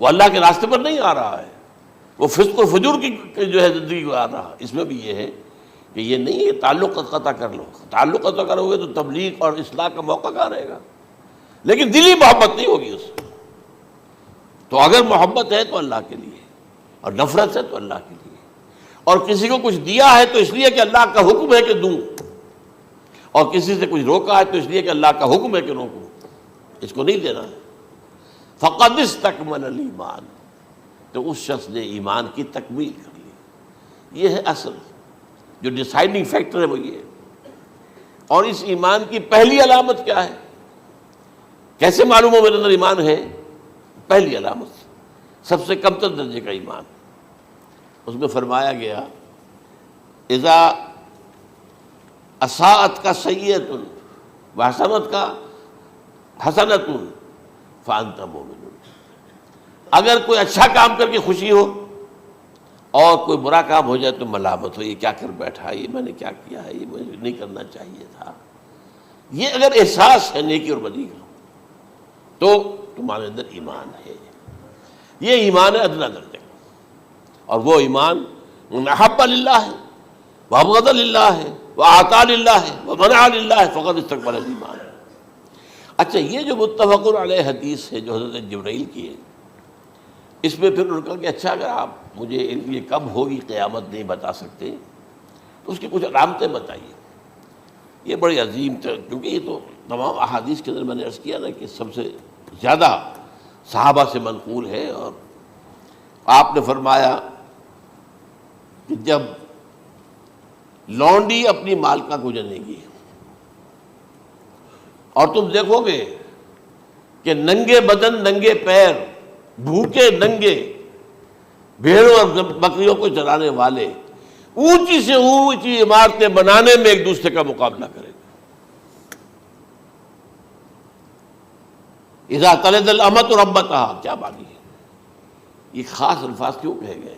وہ اللہ کے راستے پر نہیں آ رہا ہے، وہ فسق و فجور کی جو ہے زندگی کو آ رہا. اس میں بھی یہ ہے کہ یہ نہیں ہے تعلق قطع کر لو، تعلق قطع کرو گے تو تبلیغ اور اصلاح کا موقع کہاں رہے گا، لیکن دلی محبت نہیں ہوگی اس سے. تو اگر محبت ہے تو اللہ کے لیے، اور نفرت ہے تو اللہ کے لیے. اور کسی کو کچھ دیا ہے تو اس لیے کہ اللہ کا حکم ہے کہ دوں، اور کسی سے کچھ روکا ہے تو اس لیے کہ اللہ کا حکم ہے کہ روکوں، اس کو نہیں دینا ہے. فقد استکمل الایمان، تو اس شخص نے ایمان کی تکمیل کر لی. یہ ہے اصل جو ڈیسائیڈنگ فیکٹر ہے، وہ یہ ہے. اور اس ایمان کی پہلی علامت کیا ہے؟ کیسے معلوم ہو میرے اندر ایمان ہے؟ پہلی علامت سب سے کم تر درجے کا ایمان، اس میں فرمایا گیا اذا اساءت کا سیئۃ وحسنت کا حسنۃ فانت مومن. اگر کوئی اچھا کام کر کے خوشی ہو اور کوئی برا کام ہو جائے تو ملامت ہو، یہ کیا کر بیٹھا، یہ میں نے کیا کیا ہے، یہ مجھے نہیں کرنا چاہیے تھا. یہ اگر احساس ہے نیکی اور بدی کا تو تمہارے اندر ایمان ہے. یہ ایمان ہے ادنا درجے کا. اور وہ ایمان من احب للہ ہے، وابغض للہ ہے، واعطى للہ ہے، ومنع للہ ہے، فقد استکمل الایمان. اچھا، یہ جو متفق علیہ حدیث ہے جو حضرت جبرائیل کی ہے، اس میں پھر انہوں نے کہا کہ اچھا اگر آپ مجھے یہ کب ہوگی قیامت نہیں بتا سکتے تو اس کی کچھ علامتیں بتائیے. یہ بڑی عظیم کیونکہ یہ تو تمام احادیث کے اندر میں نے عرض کیا نا کہ سب سے زیادہ صحابہ سے منقول ہے. اور آپ نے فرمایا کہ جب لونڈی اپنی مالکہ کو جنے گی اور تم دیکھو گے کہ ننگے بدن ننگے پیر بھوکے ننگے بھیڑوں اور بکریوں کو چرانے والے اونچی سے اونچی عمارتیں بنانے میں ایک دوسرے کا مقابلہ کریں گے. اذا تلد الامۃ ربتها، کیا بات ہے، یہ خاص الفاظ کیوں کہے گئے؟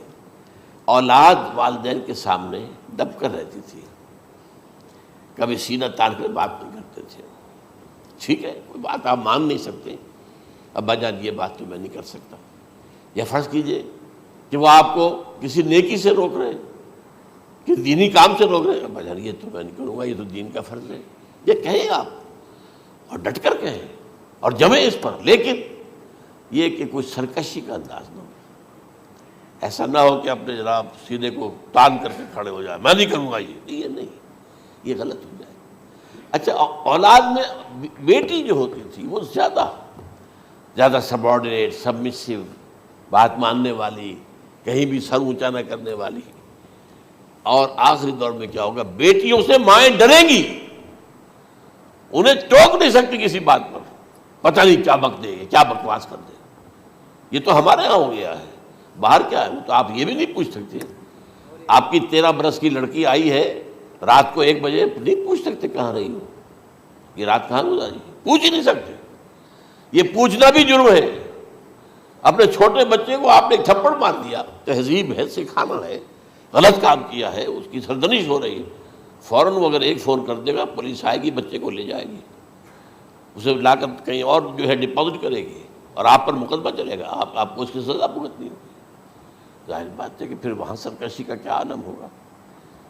اولاد والدین کے سامنے دب کر رہتی تھی، کبھی سینہ تان کر بات نہیں کرتے تھے. ٹھیک ہے، کوئی بات آپ مان نہیں سکتے، ابا جان یہ بات تو میں نہیں کر سکتا. یا فرض کیجئے کہ وہ آپ کو کسی نیکی سے روک رہے ہیں، کہ دینی کام سے روک رہے ہیں، ابا جان یہ تو میں نہیں کروں گا، یہ تو دین کا فرض ہے. یہ کہیں آپ، اور ڈٹ کر کہیں اور جمیں اس پر. لیکن یہ کہ کوئی سرکشی کا انداز نہ ہو، ایسا نہ ہو کہ اپنے جناب سینے کو تان کر کے کھڑے ہو جائے، میں نہیں کروں گا یہ نہیں، یہ غلط ہو جائے. اچھا، اولاد میں بیٹی جو ہوتی تھی وہ زیادہ سبارڈینیٹ، سبمسیو، بات ماننے والی، کہیں بھی سر اونچا نہ کرنے والی. اور آخری دور میں کیا ہوگا، بیٹیوں سے مائیں ڈریں گی، انہیں ٹوک نہیں سکتی کسی بات پر، پتہ نہیں کیا بک دے گے، کیا بکواس کر دے. یہ تو ہمارے ہاں ہو گیا ہے. باہر کیا ہے، تو آپ یہ بھی نہیں پوچھ سکتے. آپ کی 13 برس کی لڑکی آئی ہے رات کو 1 بجے، نہیں پوچھ سکتے کہاں رہی ہو، یہ رات کہاں گزاری، پوچھ ہی نہیں سکتے. یہ پوچھنا بھی جرم ہے. اپنے چھوٹے بچے کو آپ نے ایک تھپڑ مار دیا، تہذیب ہے، سکھانا ہے، غلط کام کیا ہے، اس کی سرزنش ہو رہی ہے، فوراً وہ اگر ایک فون کر دے گا پولیس آئے گی، بچے کو لے جائے گی، اسے لا کر کہیں اور جو ہے ڈپازٹ کرے گی اور آپ پر مقدمہ چلے گا، آپ کو اس کی سزا بھگتنی ہوگی. ظاہر بات ہے کہ پھر وہاں سرکشی کا کیا عالم ہوگا.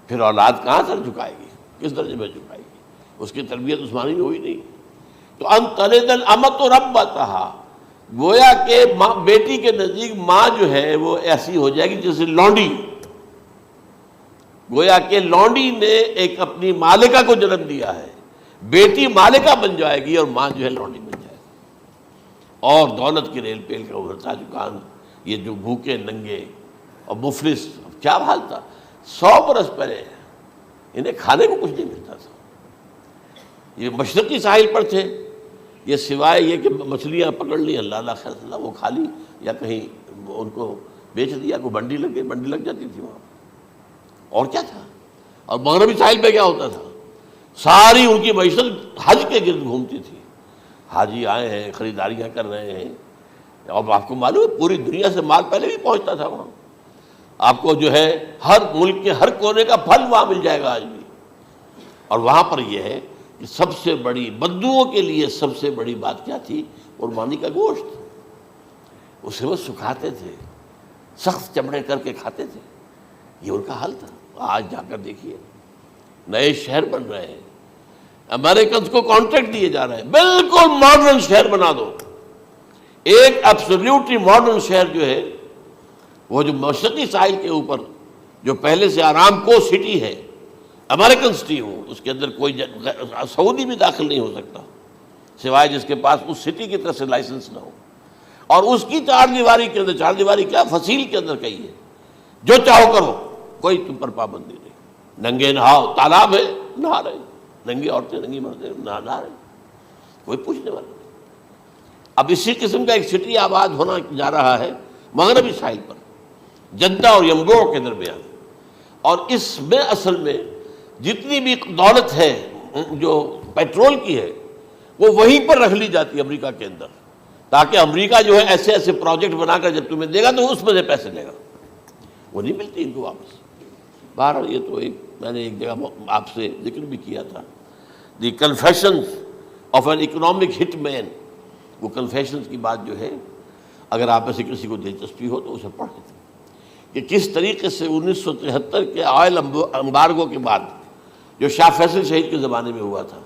پھر اولاد کہاں سر جھکائے گی، کس درجے میں جھکائے گی، اس کی تربیت عثمانی ہوئی نہیں. تو ان تلد الامۃ ربتها، گویا کہ بیٹی کے نزدیک ماں جو ہے وہ ایسی ہو جائے گی جیسے لونڈی. گویا کہ لونڈی نے ایک اپنی مالکہ کو جنم دیا ہے، بیٹی مالکہ بن جائے گی اور ماں جو ہے لونڈی بن جائے گی، اور دولت کی ریل پیل کا ابھرتا دکان، یہ جو بھوکے ننگے اور مفلس، کیا حال تھا 100 برس پہلے، انہیں کھانے کو کچھ نہیں ملتا تھا۔ یہ مشرقی ساحل پر تھے، یہ سوائے یہ کہ مچھلیاں پکڑ لی، اللہ خیر اللہ وہ کھا لی، یا کہیں ان کو بیچ دیا، کوئی بنڈی لگ گئی، بنڈی لگ جاتی تھی وہاں، اور کیا تھا۔ اور مغربی ساحل پہ کیا ہوتا تھا، ساری ان کی معیشت حج کے گرد گھومتی تھی، حاجی آئے ہیں، خریداریاں کر رہے ہیں، اور آپ کو معلوم ہے پوری دنیا سے مال پہلے بھی پہنچتا تھا وہاں، آپ کو جو ہے ہر ملک کے ہر کونے کا پھل وہاں مل جائے گا آج بھی۔ اور وہاں پر یہ ہے کہ سب سے بڑی بدوؤں کے لیے سب سے بڑی بات کیا تھی، قربانی کا گوشت، اسے وہ سکھاتے تھے، سخت چمڑے کر کے کھاتے تھے، یہ ان کا حل تھا۔ آج جا کر دیکھیے نئے شہر بن رہے ہیں، امریکنز کو کانٹریکٹ دیے جا رہے ہیں، بالکل ماڈرن شہر بنا دو، ایک ایبسلیوٹلی ماڈرن شہر جو ہے، وہ جو مشرقی ساحل کے اوپر جو پہلے سے آرام کو سٹی ہے، امریکن سٹی ہو، اس کے اندر کوئی سعودی بھی داخل نہیں ہو سکتا سوائے جس کے پاس اس سٹی کی طرف سے لائسنس نہ ہو، اور اس کی چار دیواری کے اندر، چار دیواری کیا فصیل کے اندر کہی ہے، جو چاہو کرو، کوئی تم پر پابندی نہیں، ننگے نہاؤ، تالاب ہے نہا رہے، ننگی عورتیں ننگی مردیں نہا رہے، کوئی پوچھنے والا نہیں۔ اب اسی قسم کا ایک سٹی آباد ہونا جا رہا ہے مغربی ساحل پر، جدہ اور ینبوع کے درمیان، اور اس میں اصل میں جتنی بھی دولت ہے جو پیٹرول کی ہے وہ وہیں پر رکھ لی جاتی ہے امریکہ کے اندر، تاکہ امریکہ جو ہے ایسے ایسے پروجیکٹ بنا کر جب تمہیں دے گا تو اس میں سے پیسے لے گا، وہ نہیں ملتی ان کو واپس۔ بہرحال یہ تو ایک میں نے ایک جگہ آپ سے ذکر بھی کیا تھا، دی کنفیشنز آف این اکنامک ہٹ مین، وہ کنفیشنز کی بات جو ہے اگر آپ میں سے کسی کو دلچسپی ہو تو اسے پڑھیں کہ کس طریقے سے 1973 کے آئل امبارگو کے بعد جو شاہ فیصل شہید کے زمانے میں ہوا تھا،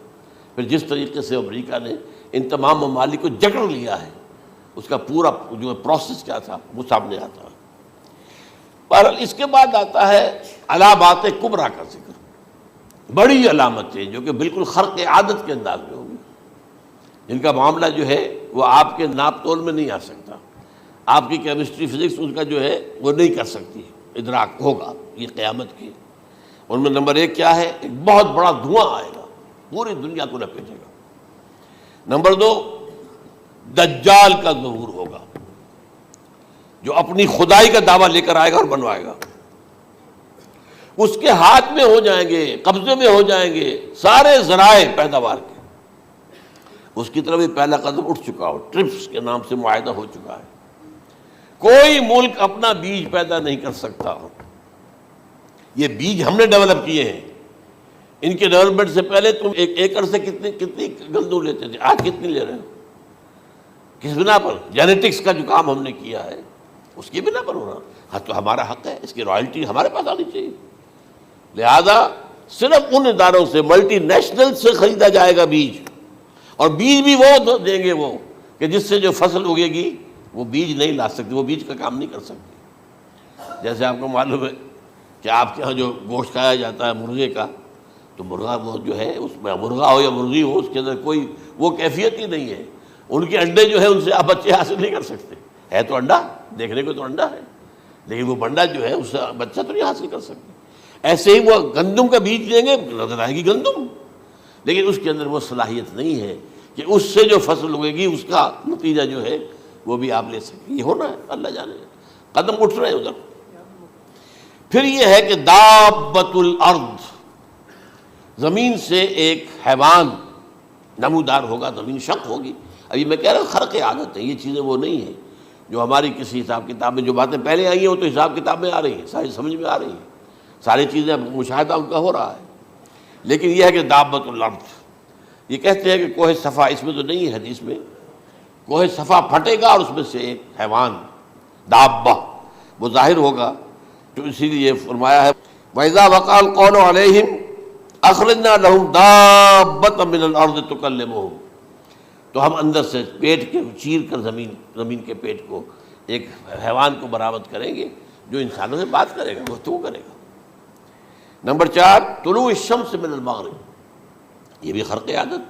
پھر جس طریقے سے امریکہ نے ان تمام ممالک کو جکڑ لیا ہے، اس کا پورا جو پروسیس کیا تھا وہ سامنے آتا ہے۔ پر اس کے بعد آتا ہے علامات کبریٰ کا ذکر، بڑی علامتیں جو کہ بالکل خرق عادت کے انداز میں ہوگی، جن کا معاملہ جو ہے وہ آپ کے ناپ تول میں نہیں آ سکتا، آپ کی کیمسٹری فزکس ان کا جو ہے وہ نہیں کر سکتی، ادراک ہوگا یہ قیامت کی۔ ان میں نمبر 1 کیا ہے، ایک بہت بڑا دھواں آئے گا، پوری دنیا کو لپیٹے گا۔ نمبر 2 دجال کا ظہور ہوگا، جو اپنی خدائی کا دعویٰ لے کر آئے گا اور بنوائے گا، اس کے ہاتھ میں ہو جائیں گے، قبضے میں ہو جائیں گے سارے ذرائع پیداوار کے، اس کی طرف بھی پہلا قدم اٹھ چکا ہو، ٹرپس کے نام سے معاہدہ ہو چکا ہے، کوئی ملک اپنا بیج پیدا نہیں کر سکتا، یہ بیج ہم نے ڈیولپ کیے ہیں، ان کے ڈیولپمنٹ سے پہلے تم ایک ایکڑ سے کتنی گندم لیتے تھے، آج کتنی لے رہے ہو، کس بنا پر؟ جینیٹکس کا جو کام ہم نے کیا ہے اس کی بنا پر ہو رہا، ہاں تو ہمارا حق ہے، اس کی رائلٹی ہمارے پاس آنی چاہیے، لہذا صرف ان اداروں سے ملٹی نیشنل سے خریدا جائے گا بیج، اور بیج بھی وہ دیں گے وہ کہ جس سے جو فصل اگے گی وہ بیج نہیں لا سکتے، وہ بیج کا کام نہیں کر سکتے۔ جیسے آپ کو معلوم ہے کہ آپ کے ہاں جو گوشت کھایا جاتا ہے مرغے کا، تو مرغا وہ جو ہے اس میں مرغا ہو یا مرغی ہو، اس کے اندر کوئی وہ کیفیت ہی نہیں ہے، ان کے انڈے جو ہے ان سے آپ بچے حاصل نہیں کر سکتے، ہے تو انڈا، دیکھنے کو تو انڈا ہے، لیکن وہ بنڈا جو ہے اس سے بچہ تو نہیں حاصل کر سکتے۔ ایسے ہی وہ گندم کا بیج دیں گے، نظر آئے گی گندم، لیکن اس کے اندر وہ صلاحیت نہیں ہے کہ اس سے جو فصل اگے گی اس کا نتیجہ جو ہے وہ بھی آپ لے سکیں، یہ ہونا ہے، اللہ جانے، قدم اٹھ رہے ہیں ادھر۔ پھر یہ ہے کہ دابۃ الارض، زمین سے ایک حیوان نمودار ہوگا، زمین شق ہوگی۔ ابھی میں کہہ رہا ہوں خرق عادت ہے، یہ چیزیں وہ نہیں ہیں جو ہماری کسی حساب کتاب میں جو باتیں پہلے آئی ہیں وہ تو حساب کتاب میں آ رہی ہیں، ساری سمجھ میں آ رہی ہیں، ساری چیزیں مشاہدہ ان کا ہو رہا ہے، لیکن یہ ہے کہ دابۃ الارض، یہ کہتے ہیں کہ کوہ صفا، اس میں تو نہیں ہے حدیث میں، کوہ صفا پھٹے گا اور اس میں سے ایک حیوان دابہ وہ ظاہر ہوگا، تو اسی لیے فرمایا ہے وَإِذَا وَقَعَ الْقَوْلُ عَلَيْهِمْ أَخْرَجْنَا لَهُمْ دَابَّةً مِّنَ الْأَرْضِ تُكَلِّمُهُمْ، تو ہم اندر سے پیٹ کے چیر کر زمین کے پیٹ کو ایک حیوان کو برآمد کریں گے جو انسانوں سے بات کرے گا، گفتگو کرے گا۔ نمبر 4 طلوع الشمس من المغرب، یہ بھی خرق عادت،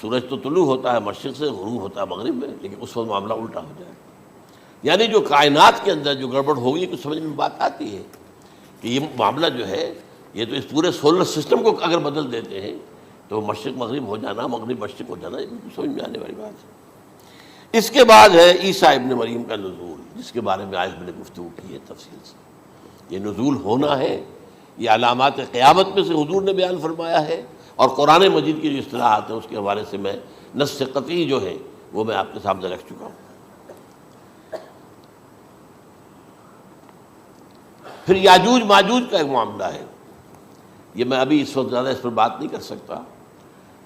سورج تو طلوع ہوتا ہے مشرق سے، غروب ہوتا ہے مغرب میں، لیکن اس وقت معاملہ الٹا ہو جائے، یعنی جو کائنات کے اندر جو گڑبڑ ہوگی کچھ سمجھ میں بات آتی ہے کہ یہ معاملہ جو ہے یہ تو اس پورے سولر سسٹم کو اگر بدل دیتے ہیں تو مشرق مغرب ہو جانا، مغرب مشرق ہو جانا، یہ بالکل سمجھ میں آنے والی بات ہے۔ اس کے بعد ہے عیسیٰ ابن مریم کا نزول، جس کے بارے میں آج میں نے گفتگو کی ہے تفصیل سے۔ یہ نزول ہونا ہے، یہ علامات قیامت میں سے حضور نے بیان فرمایا ہے، اور قرآن مجید کی جو اصطلاحات ہیں اس کے حوالے سے میں نص قطعی جو ہے وہ میں آپ کے سامنے رکھ چکا ہوں۔ پھر یاجوج ماجوج کا ایک معاملہ ہے، یہ میں ابھی اس وقت زیادہ اس پر بات نہیں کر سکتا۔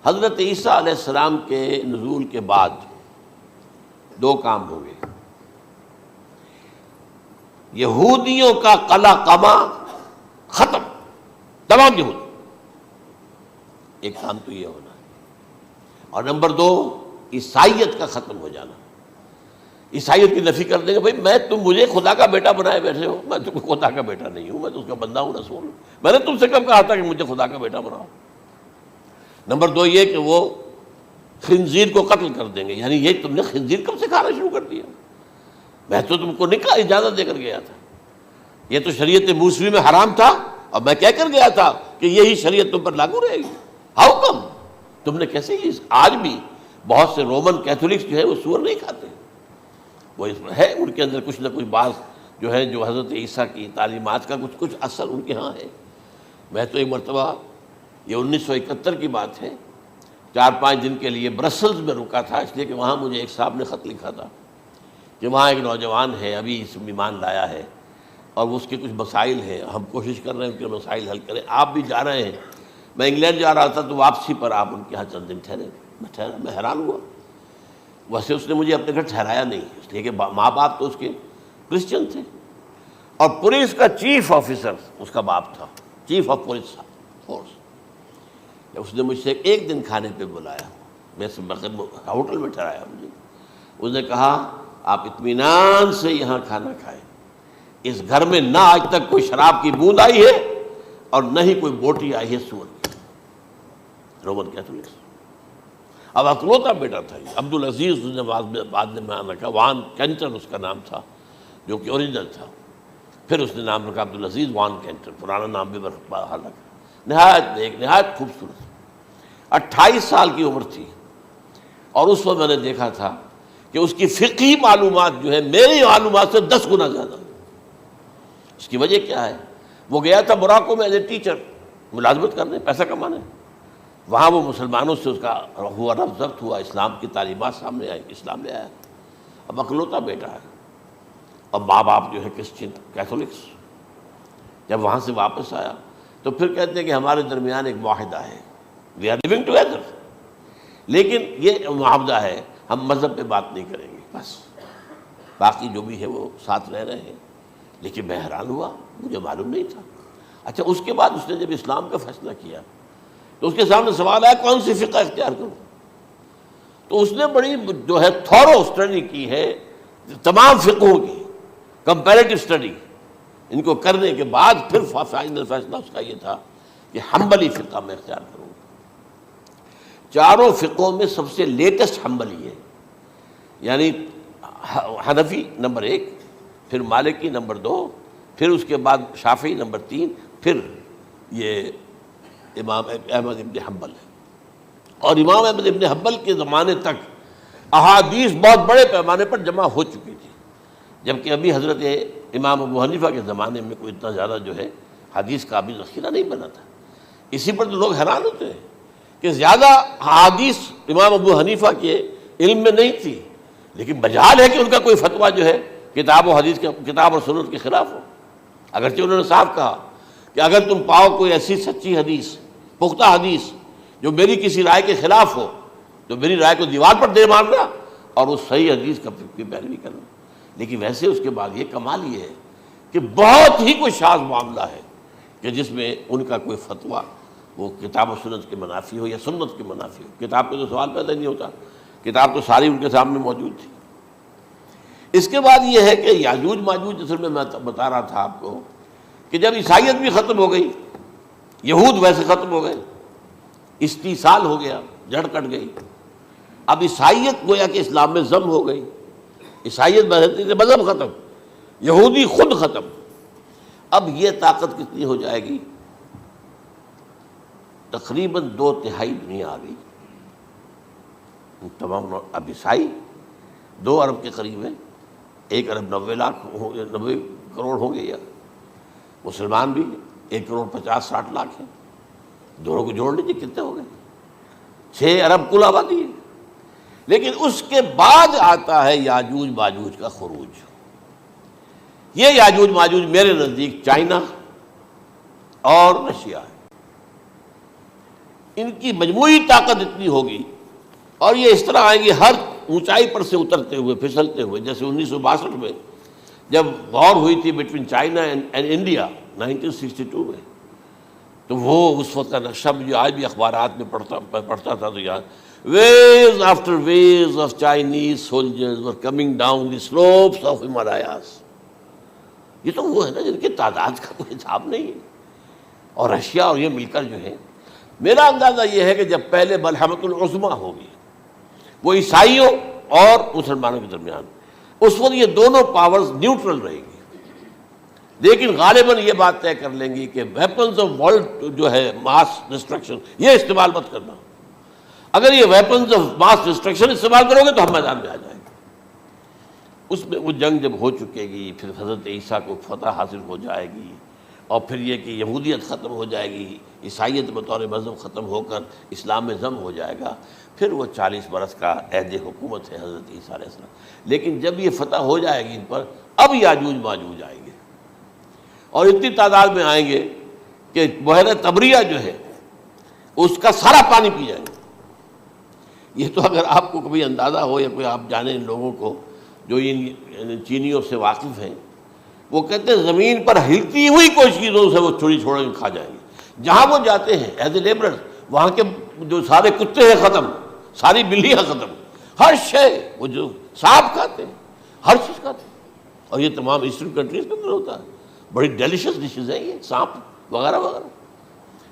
حضرت عیسیٰ علیہ السلام کے نزول کے بعد 2 کام ہوں گے، یہودیوں کا قلع قمع ختم، تمام یہود، ایک کام تو یہ ہونا ہے، اور نمبر 2 عیسائیت کا ختم ہو جانا۔ عیسائیت کی نفی کر دیں گے، بھائی تم مجھے خدا کا بیٹا بنائے بیٹھے ہو، میں تم خدا کا بیٹا نہیں ہوں، میں تو اس کا بندہ ہوں، رسول ہوں، میں نے تم سے کب کہا تھا کہ مجھے خدا کا بیٹا بناؤ۔ نمبر 2 یہ کہ وہ خنزیر کو قتل کر دیں گے، یعنی یہ تم نے خنزیر کب سے کھانا شروع کر دیا؟ میں تو تم کو نکاح اجازت دے کر گیا تھا، یہ تو شریعت موسوی میں حرام تھا، اور میں کہہ کر گیا تھا کہ یہی شریعت تم پر لاگو رہے گی، ہاؤ کم تم نے کیسے یہ؟ آج بھی بہت سے رومن کیتھولکس جو ہے وہ سور نہیں کھاتے، وہ اس میں ہے ان کے اندر کچھ نہ کچھ بعض جو ہے جو حضرت عیسیٰ کی تعلیمات کا کچھ اثر ان کے ہاں ہے۔ میں تو ایک مرتبہ، یہ 1971 کی بات ہے، 4-5 دن کے لیے برسلز میں رکا تھا، اس لیے کہ وہاں مجھے ایک صاحب نے خط لکھا تھا کہ وہاں ایک نوجوان ہے، ابھی اس ایمان لایا ہے، اور اس کے کچھ مسائل ہیں، ہم کوشش کر رہے ہیں ان کے مسائل حل کریں، آپ بھی جا رہے ہیں۔ میں انگلینڈ جا رہا تھا تو واپسی پر آپ ان کے یہاں چند دن ٹھہرے، میں حیران ہوا۔ ویسے اس نے مجھے اپنے گھر ٹھہرایا نہیں، اس لیے کہ ماں باپ تو اس کے کرسچن تھے، اور پولیس کا چیف آفیسر اس کا باپ تھا، چیف آف پولیس فورس۔ اس نے مجھ سے 1 دن کھانے پہ بلایا، میں ہوٹل میں ٹھہرایا مجھے، اس نے کہا آپ اطمینان سے یہاں کھانا کھائیں، اس گھر میں نہ آج تک کوئی شراب کی بوند آئی ہے اور نہ ہی کوئی بوٹی آئی ہے سور کی۔ Roman Catholics. اب اکلوتا بیٹا تھا یہ، عبدالعزیز اس نے بعد میں نام رکھا، وان کینٹر اس کا نام تھا جو کہ اوریجنل تھا، پھر اس نے نام رکھا عبدالعزیز وان کینٹر، پرانا نام بھی بحال رکھا۔ نہایت نیک، نہایت خوبصورت، 28 سال کی عمر تھی، اور اس وقت میں نے دیکھا تھا کہ اس کی فقہی معلومات جو ہے میری معلومات سے 10 گنا زیادہ۔ اس کی وجہ کیا ہے؟ وہ گیا تھا موراکو میں ایز اے ٹیچر ملازمت کرنے، پیسہ کمانے، وہاں وہ مسلمانوں سے اس کا ہوا رفع ضبط ہوا، اسلام کی تعلیمات سامنے آئی، اسلام لے آیا۔ اب اکلوتا بیٹا ہے، اب ماں باپ جو ہے کرسچن کیتھولکس۔ جب وہاں سے واپس آیا تو پھر کہتے ہیں کہ ہمارے درمیان ایک معاہدہ ہے، وی آر لیونگ ٹوگیدر، لیکن یہ معاہدہ ہے ہم مذہب پہ بات نہیں کریں گے، بس باقی جو بھی ہے وہ ساتھ رہ رہے ہیں۔ لیکن میں حیران ہوا، مجھے معلوم نہیں تھا۔ اچھا، اس کے بعد اس نے جب اسلام کا فیصلہ کیا تو اس کے سامنے سوال آیا کون سی فقہ اختیار کروں؟ تو اس نے بڑی جو ہے تھورو اسٹڈی کی ہے تمام فقہوں کی، کمپیریٹو اسٹڈی، ان کو کرنے کے بعد پھر فائنل فیصلہ اس کا یہ تھا کہ حنبلی فقہ میں اختیار کروں۔ 4 فقہوں میں سب سے لیٹسٹ حنبلی ہے، یعنی حنفی نمبر 1، پھر مالکی نمبر 2، پھر اس کے بعد شافعی نمبر 3، پھر یہ امام احمد ابن حنبل ہے۔ اور امام احمد ابن حنبل کے زمانے تک احادیث بہت بڑے پیمانے پر جمع ہو چکی تھی، جبکہ ابھی حضرت امام ابو حنیفہ کے زمانے میں کوئی اتنا زیادہ جو ہے حدیث کا بھی ذخیرہ نہیں بنا تھا۔ اسی پر تو لوگ حیران ہوتے ہیں کہ زیادہ حدیث امام ابو حنیفہ کے علم میں نہیں تھی، لیکن مجال ہے کہ ان کا کوئی فتویٰ جو ہے کتاب و حدیث کے، کتاب اور سنت کے خلاف ہو۔ اگرچہ انہوں نے صاف کہا کہ اگر تم پاؤ کوئی ایسی سچی حدیث، پختہ حدیث جو میری کسی رائے کے خلاف ہو تو میری رائے کو دیوار پر دے مارنا اور اس صحیح حدیث کا پیروی کرنا۔ لیکن ویسے اس کے بعد یہ کمال یہ ہے کہ بہت ہی کوئی شاذ معاملہ ہے کہ جس میں ان کا کوئی فتویٰ وہ کتاب و سنت کے منافی ہو یا سنت کے منافی ہو۔ کتاب پہ تو سوال پیدا نہیں ہوتا، کتاب تو ساری ان کے سامنے موجود تھی۔ اس کے بعد یہ ہے کہ یاجوج ماجوج، جس میں بتا رہا تھا آپ کو کہ جب عیسائیت بھی ختم ہو گئی، یہود ویسے ختم ہو گئے، استیصال ہو گیا، جڑ کٹ گئی، اب عیسائیت گویا کہ اسلام میں ضم ہو گئی، عیسائیت مذہب ختم، یہودی خود ختم، اب یہ طاقت کتنی ہو جائے گی؟ تقریباً 2/3 دنیا آ گئی، تمام اب عیسائی 2 ارب کے قریب ہیں، 1 ارب 90 کروڑ ہوں گے، یا مسلمان بھی 1,50,60,00,000 ہیں، دونوں کو جوڑ لیجیے کتنے ہو گئے؟ 6 ارب کل آبادی ہے۔ لیکن اس کے بعد آتا ہے یاجوج ماجوج کا خروج۔ یہ یاجوج ماجوج میرے نزدیک چائنا اور رشیا ہے، ان کی مجموعی طاقت اتنی ہوگی، اور یہ اس طرح آئیں گے ہر اونچائی پر سے اترتے ہوئے، پھسلتے ہوئے، جیسے 1962 میں جب وار ہوئی تھی بٹوین چائنا اینڈ انڈیا 1962 میں، تو وہ اس وقت کا نقشہ مجھے آج بھی اخبارات میں پڑھتا تھا تو یاد، waves after waves of Chinese soldiers were coming down the slopes of Himalayas۔ یہ تو وہ ہے نا جن کی تعداد کا کوئی حساب نہیں ہے، اور رشیا اور یہ مل کر جو ہے، میرا اندازہ یہ ہے کہ جب پہلے ملحمۃ العظمیٰ ہوگی وہ عیسائیوں اور مسلمانوں کے درمیان، اس وقت یہ دونوں پاورز نیوٹرل رہے گی، لیکن غالباً یہ بات طے کر لیں گی کہ ویپنز آف ورلڈ جو ہے ماس ڈسٹرکشن، یہ استعمال مت کرنا، اگر یہ ویپنز آف ماس ڈسٹرکشن استعمال کرو گے تو ہم میدان میں آ جائیں گے۔ اس میں وہ جنگ جب ہو چکے گی، پھر حضرت عیسیٰ کو فتح حاصل ہو جائے گی، اور پھر یہ کہ یہودیت ختم ہو جائے گی، عیسائیت بطور مذہب ختم ہو کر اسلام میں ضم ہو جائے گا، پھر وہ 40 برس کا عہد حکومت ہے حضرت عیسیٰ علیہ السلام۔ لیکن جب یہ فتح ہو جائے گی ان پر، اب یاجوج ماجوج آئیں گے، اور اتنی تعداد میں آئیں گے کہ بحیرہ طبریہ جو ہے اس کا سارا پانی پی جائیں گے۔ یہ تو اگر آپ کو کبھی اندازہ ہو، یا کوئی آپ جانیں ان لوگوں کو جو ان چینیوں سے واقف ہیں، وہ کہتے ہیں زمین پر ہلتی ہوئی کوئی چیزوں سے وہ چھوڑی چھوڑ کے کھا جائیں گے، جہاں وہ جاتے ہیں ایز اے لیبرر، وہاں کے جو سارے کتے ہیں ختم، ساری بلیاں ختم، ہر شے، وہ جو سانپ کھاتے ہیں، ہر چیز کھاتے ہیں، اور یہ تمام ایسٹرن کنٹریز کے اندر ہوتا ہے، بڑی ڈیلیشس ڈشز ہیں یہ سانپ وغیرہ وغیرہ،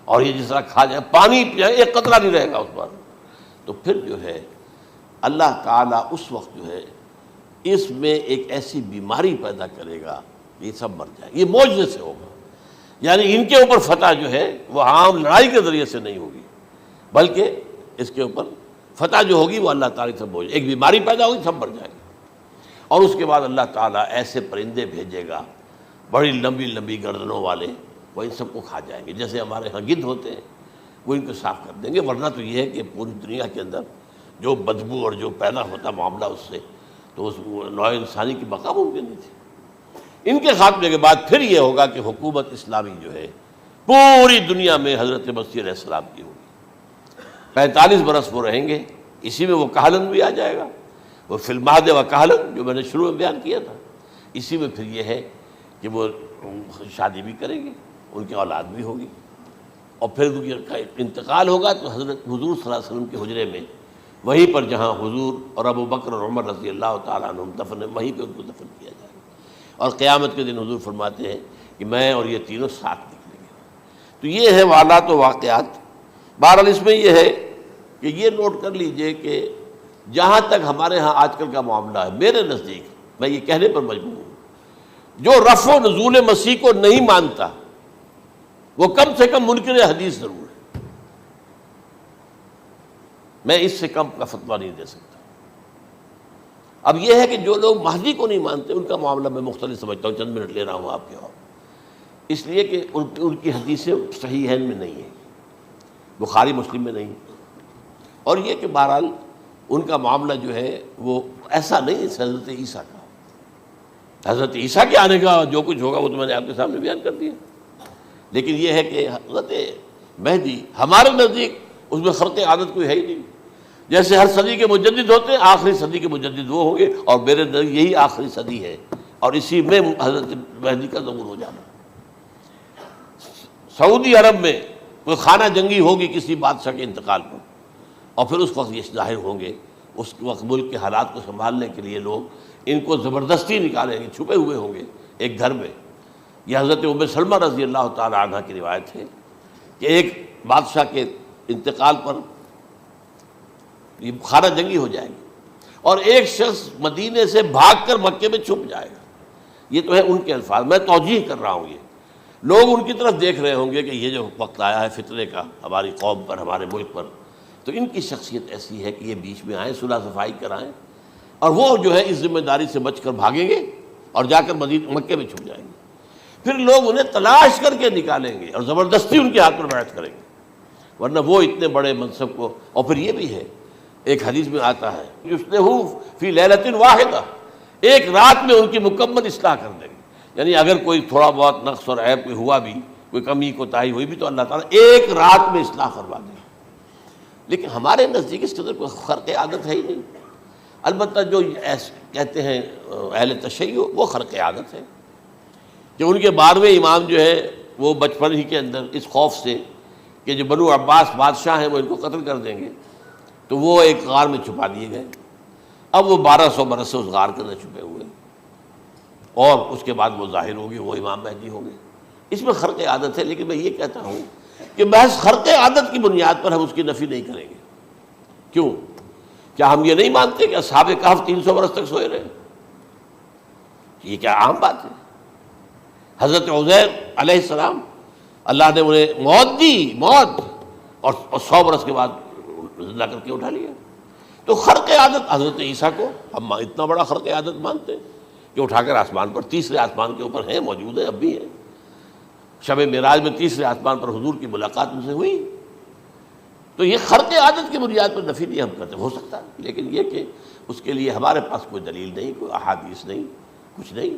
اور یہ جس طرح کھا جائے، پانی پیا ایک قطرہ نہیں رہے گا اس پر۔ تو پھر جو ہے اللہ تعالیٰ اس وقت جو ہے اس میں ایک ایسی بیماری پیدا کرے گا، یہ سب مر جائے، یہ معجزے سے ہوگا، یعنی ان کے اوپر فتح جو ہے وہ عام لڑائی کے ذریعے سے نہیں ہوگی، بلکہ اس کے اوپر فتح جو ہوگی وہ اللہ تعالیٰ سے بوجھ، ایک بیماری پیدا ہوگی، سب مر جائے گا، اور اس کے بعد اللہ تعالیٰ ایسے پرندے بھیجے گا بڑی لمبی لمبی گردنوں والے، وہ ان سب کو کھا جائیں گے، جیسے ہمارے ہاں گدھ ہوتے ہیں، وہ ان کو صاف کر دیں گے۔ ورنہ تو یہ ہے کہ پوری دنیا کے اندر جو بدبو اور جو پیدا ہوتا معاملہ اس سے، تو اس نوع انسانی کی بقا ممکن نہیں تھی۔ ان کے خاتمے کے بعد پھر یہ ہوگا کہ حکومت اسلامی جو ہے پوری دنیا میں حضرت مسیح علیہ السلام کی ہوگی، 45 برس وہ رہیں گے، اسی میں وہ کہلن بھی آ جائے گا، وہ فی المہد و کہلن جو میں نے شروع میں بیان کیا تھا، اسی میں پھر یہ ہے کہ وہ شادی بھی کریں گے، ان کی اولاد بھی ہوگی، اور پھر ان کا انتقال ہوگا تو حضرت حضور صلی اللہ علیہ وسلم کے حجرے میں، وہیں پر جہاں حضور اور ابو بکر اور عمر رضی اللہ تعالیٰ عنہم دفن ہیں، وہیں پہ ان کو دفن کیا جائے گا، اور قیامت کے دن حضور فرماتے ہیں کہ میں اور یہ تینوں ساتھ نکلیں گے۔ تو یہ ہے حالات و واقعات۔ بہرحال اس میں یہ ہے کہ یہ نوٹ کر لیجئے کہ جہاں تک ہمارے ہاں آج کل کا معاملہ ہے، میرے نزدیک میں یہ کہنے پر مجبور ہوں، جو رفع و نزول مسیح کو نہیں مانتا وہ کم سے کم منکر حدیث ضرور ہے، میں اس سے کم کا فتویٰ نہیں دے سکتا۔ اب یہ ہے کہ جو لوگ مہدی کو نہیں مانتے ان کا معاملہ میں مختلف سمجھتا ہوں، چند منٹ لے رہا ہوں آپ کے، اور اس لیے کہ ان کی حدیثیں صحیحین میں نہیں ہیں، بخاری مسلم میں نہیں، اور یہ کہ بہرحال ان کا معاملہ جو ہے وہ ایسا نہیں ہے حضرت عیسیٰ کا۔ حضرت عیسیٰ کے آنے کا جو کچھ ہوگا وہ تو میں نے آپ کے سامنے بیان کر دیا، لیکن یہ ہے کہ حضرت مہدی ہمارے نزدیک اس میں خرق عادت کوئی ہے ہی نہیں، جیسے ہر صدی کے مجدد ہوتے ہیں، آخری صدی کے مجدد وہ ہوں گے، اور میرے نزدیک یہی آخری صدی ہے، اور اسی میں حضرت مہدی کا ظہور ہو جانا۔ سعودی عرب میں کوئی خانہ جنگی ہوگی کسی بادشاہ کے انتقال پر، اور پھر اس وقت یہ ظاہر ہوں گے، اس وقت ملک کے حالات کو سنبھالنے کے لیے لوگ ان کو زبردستی نکالیں گے، چھپے ہوئے ہوں گے ایک گھر میں، یہ حضرت ام سلمہ رضی اللہ تعالی عنہ کی روایت ہے کہ ایک بادشاہ کے انتقال پر یہ خانہ جنگی ہو جائے گی اور ایک شخص مدینے سے بھاگ کر مکے میں چھپ جائے گا. یہ تو ہے ان کے الفاظ، میں توجیہ کر رہا ہوں. یہ لوگ ان کی طرف دیکھ رہے ہوں گے کہ یہ جو وقت آیا ہے فتنے کا ہماری قوم پر، ہمارے ملک پر، تو ان کی شخصیت ایسی ہے کہ یہ بیچ میں آئیں، صلح صفائی کرائیں، اور وہ جو ہے اس ذمہ داری سے بچ کر بھاگیں گے اور جا کر مکے میں چھپ جائیں گے. پھر لوگ انہیں تلاش کر کے نکالیں گے اور زبردستی ان کے ہاتھ پر بیعت کریں گے، ورنہ وہ اتنے بڑے منصب کو. اور پھر یہ بھی ہے، ایک حدیث میں آتا ہے یصلحو فی لیلۃ واحدہ، ایک رات میں ان کی مکمل اصلاح کر دیں گے. یعنی اگر کوئی تھوڑا بہت نقص اور عیب کوئی ہوا بھی، کوئی کمی کوتاہی ہوئی بھی، تو اللہ تعالیٰ ایک رات میں اصلاح کروا دیں گے. لیکن ہمارے نزدیک اس کے اندر کوئی خرق عادت ہے ہی نہیں. البتہ جو کہتے ہیں اہل تشیع، وہ خرق عادت ہے کہ ان کے 12ویں امام جو ہے وہ بچپن ہی کے اندر اس خوف سے کہ جو بنو عباس بادشاہ ہیں وہ ان کو قتل کر دیں گے، تو وہ ایک غار میں چھپا دیے گئے. اب وہ 1200 برس سے اس غار کے اندر چھپے ہوئے، اور اس کے بعد وہ ظاہر ہوگی، وہ امام مہدی ہوں گے. اس میں خرق عادت ہے، لیکن میں یہ کہتا ہوں کہ محض خرق عادت کی بنیاد پر ہم اس کی نفی نہیں کریں گے. کیوں؟ کیا ہم یہ نہیں مانتے کہ اصحاب کہف 300 برس تک سوئے رہے؟ یہ کیا عام بات ہے؟ حضرت عزیر علیہ السلام، اللہ نے انہیں موت دی، موت، اور 100 برس کے بعد زندہ کر کے اٹھا لیا. تو خرق عادت حضرت عیسیٰ کو ہم اتنا بڑا خرق عادت مانتے ہیں کہ اٹھا کر آسمان پر، تیسرے آسمان کے اوپر ہیں، موجود ہیں، اب بھی ہیں. شب معراج میں تیسرے آسمان پر حضور کی ملاقات ان سے ہوئی. تو یہ خرق عادت کی بنیاد پر نفی نہیں ہم کرتے. ہو سکتا ہے، لیکن یہ کہ اس کے لیے ہمارے پاس کوئی دلیل نہیں، کوئی احادیث نہیں، کچھ نہیں،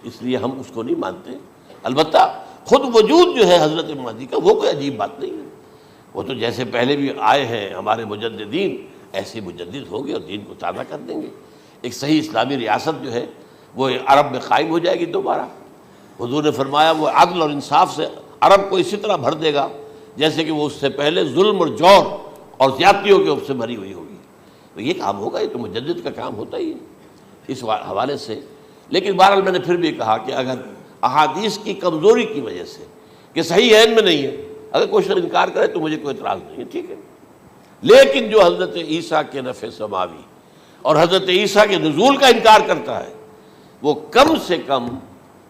اس لیے ہم اس کو نہیں مانتے. البتہ خود وجود جو ہے حضرت مہدی کا، وہ کوئی عجیب بات نہیں ہے. وہ تو جیسے پہلے بھی آئے ہیں ہمارے مجددین، ایسے مجدد ہوں گے اور دین کو تازہ کر دیں گے. ایک صحیح اسلامی ریاست جو ہے وہ عرب میں قائم ہو جائے گی دوبارہ. حضور نے فرمایا وہ عدل اور انصاف سے عرب کو اسی طرح بھر دے گا جیسے کہ وہ اس سے پہلے ظلم اور جور اور زیادتیوں کے سے بھری ہوئی ہوگی. تو یہ کام ہوگا، یہ تو مجدد کا کام ہوتا ہی ہے اس حوالے سے. لیکن بہرحال میں نے پھر بھی کہا کہ اگر احادیث کی کمزوری کی وجہ سے کہ صحیح عین میں نہیں ہے، اگر کوئی شخص انکار کرے تو مجھے کوئی اعتراض نہیں ہے، ٹھیک ہے. لیکن جو حضرت عیسیٰ کے نفع سماوی اور حضرت عیسیٰ کے نزول کا انکار کرتا ہے، وہ کم سے کم،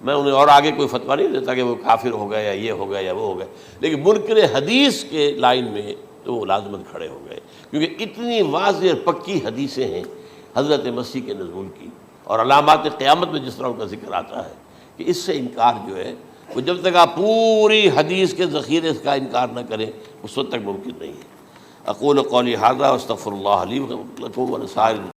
میں انہیں اور آگے کوئی فتویٰ نہیں دیتا کہ وہ کافر ہو گئے یا یہ ہو گئے یا وہ ہو گئے، لیکن منکر حدیث کے لائن میں تو وہ لازماً کھڑے ہو گئے، کیونکہ اتنی واضح اور پکی حدیثیں ہیں حضرت مسیح کے نزول کی، اور علامات قیامت میں جس طرح ان کا ذکر آتا ہے کہ اس سے انکار جو ہے وہ جب تک آپ پوری حدیث کے ذخیرے کا انکار نہ کریں اس وقت تک ممکن نہیں ہے. اقول قولی ھذا واستغفر اللہ لی ولکم ولسائر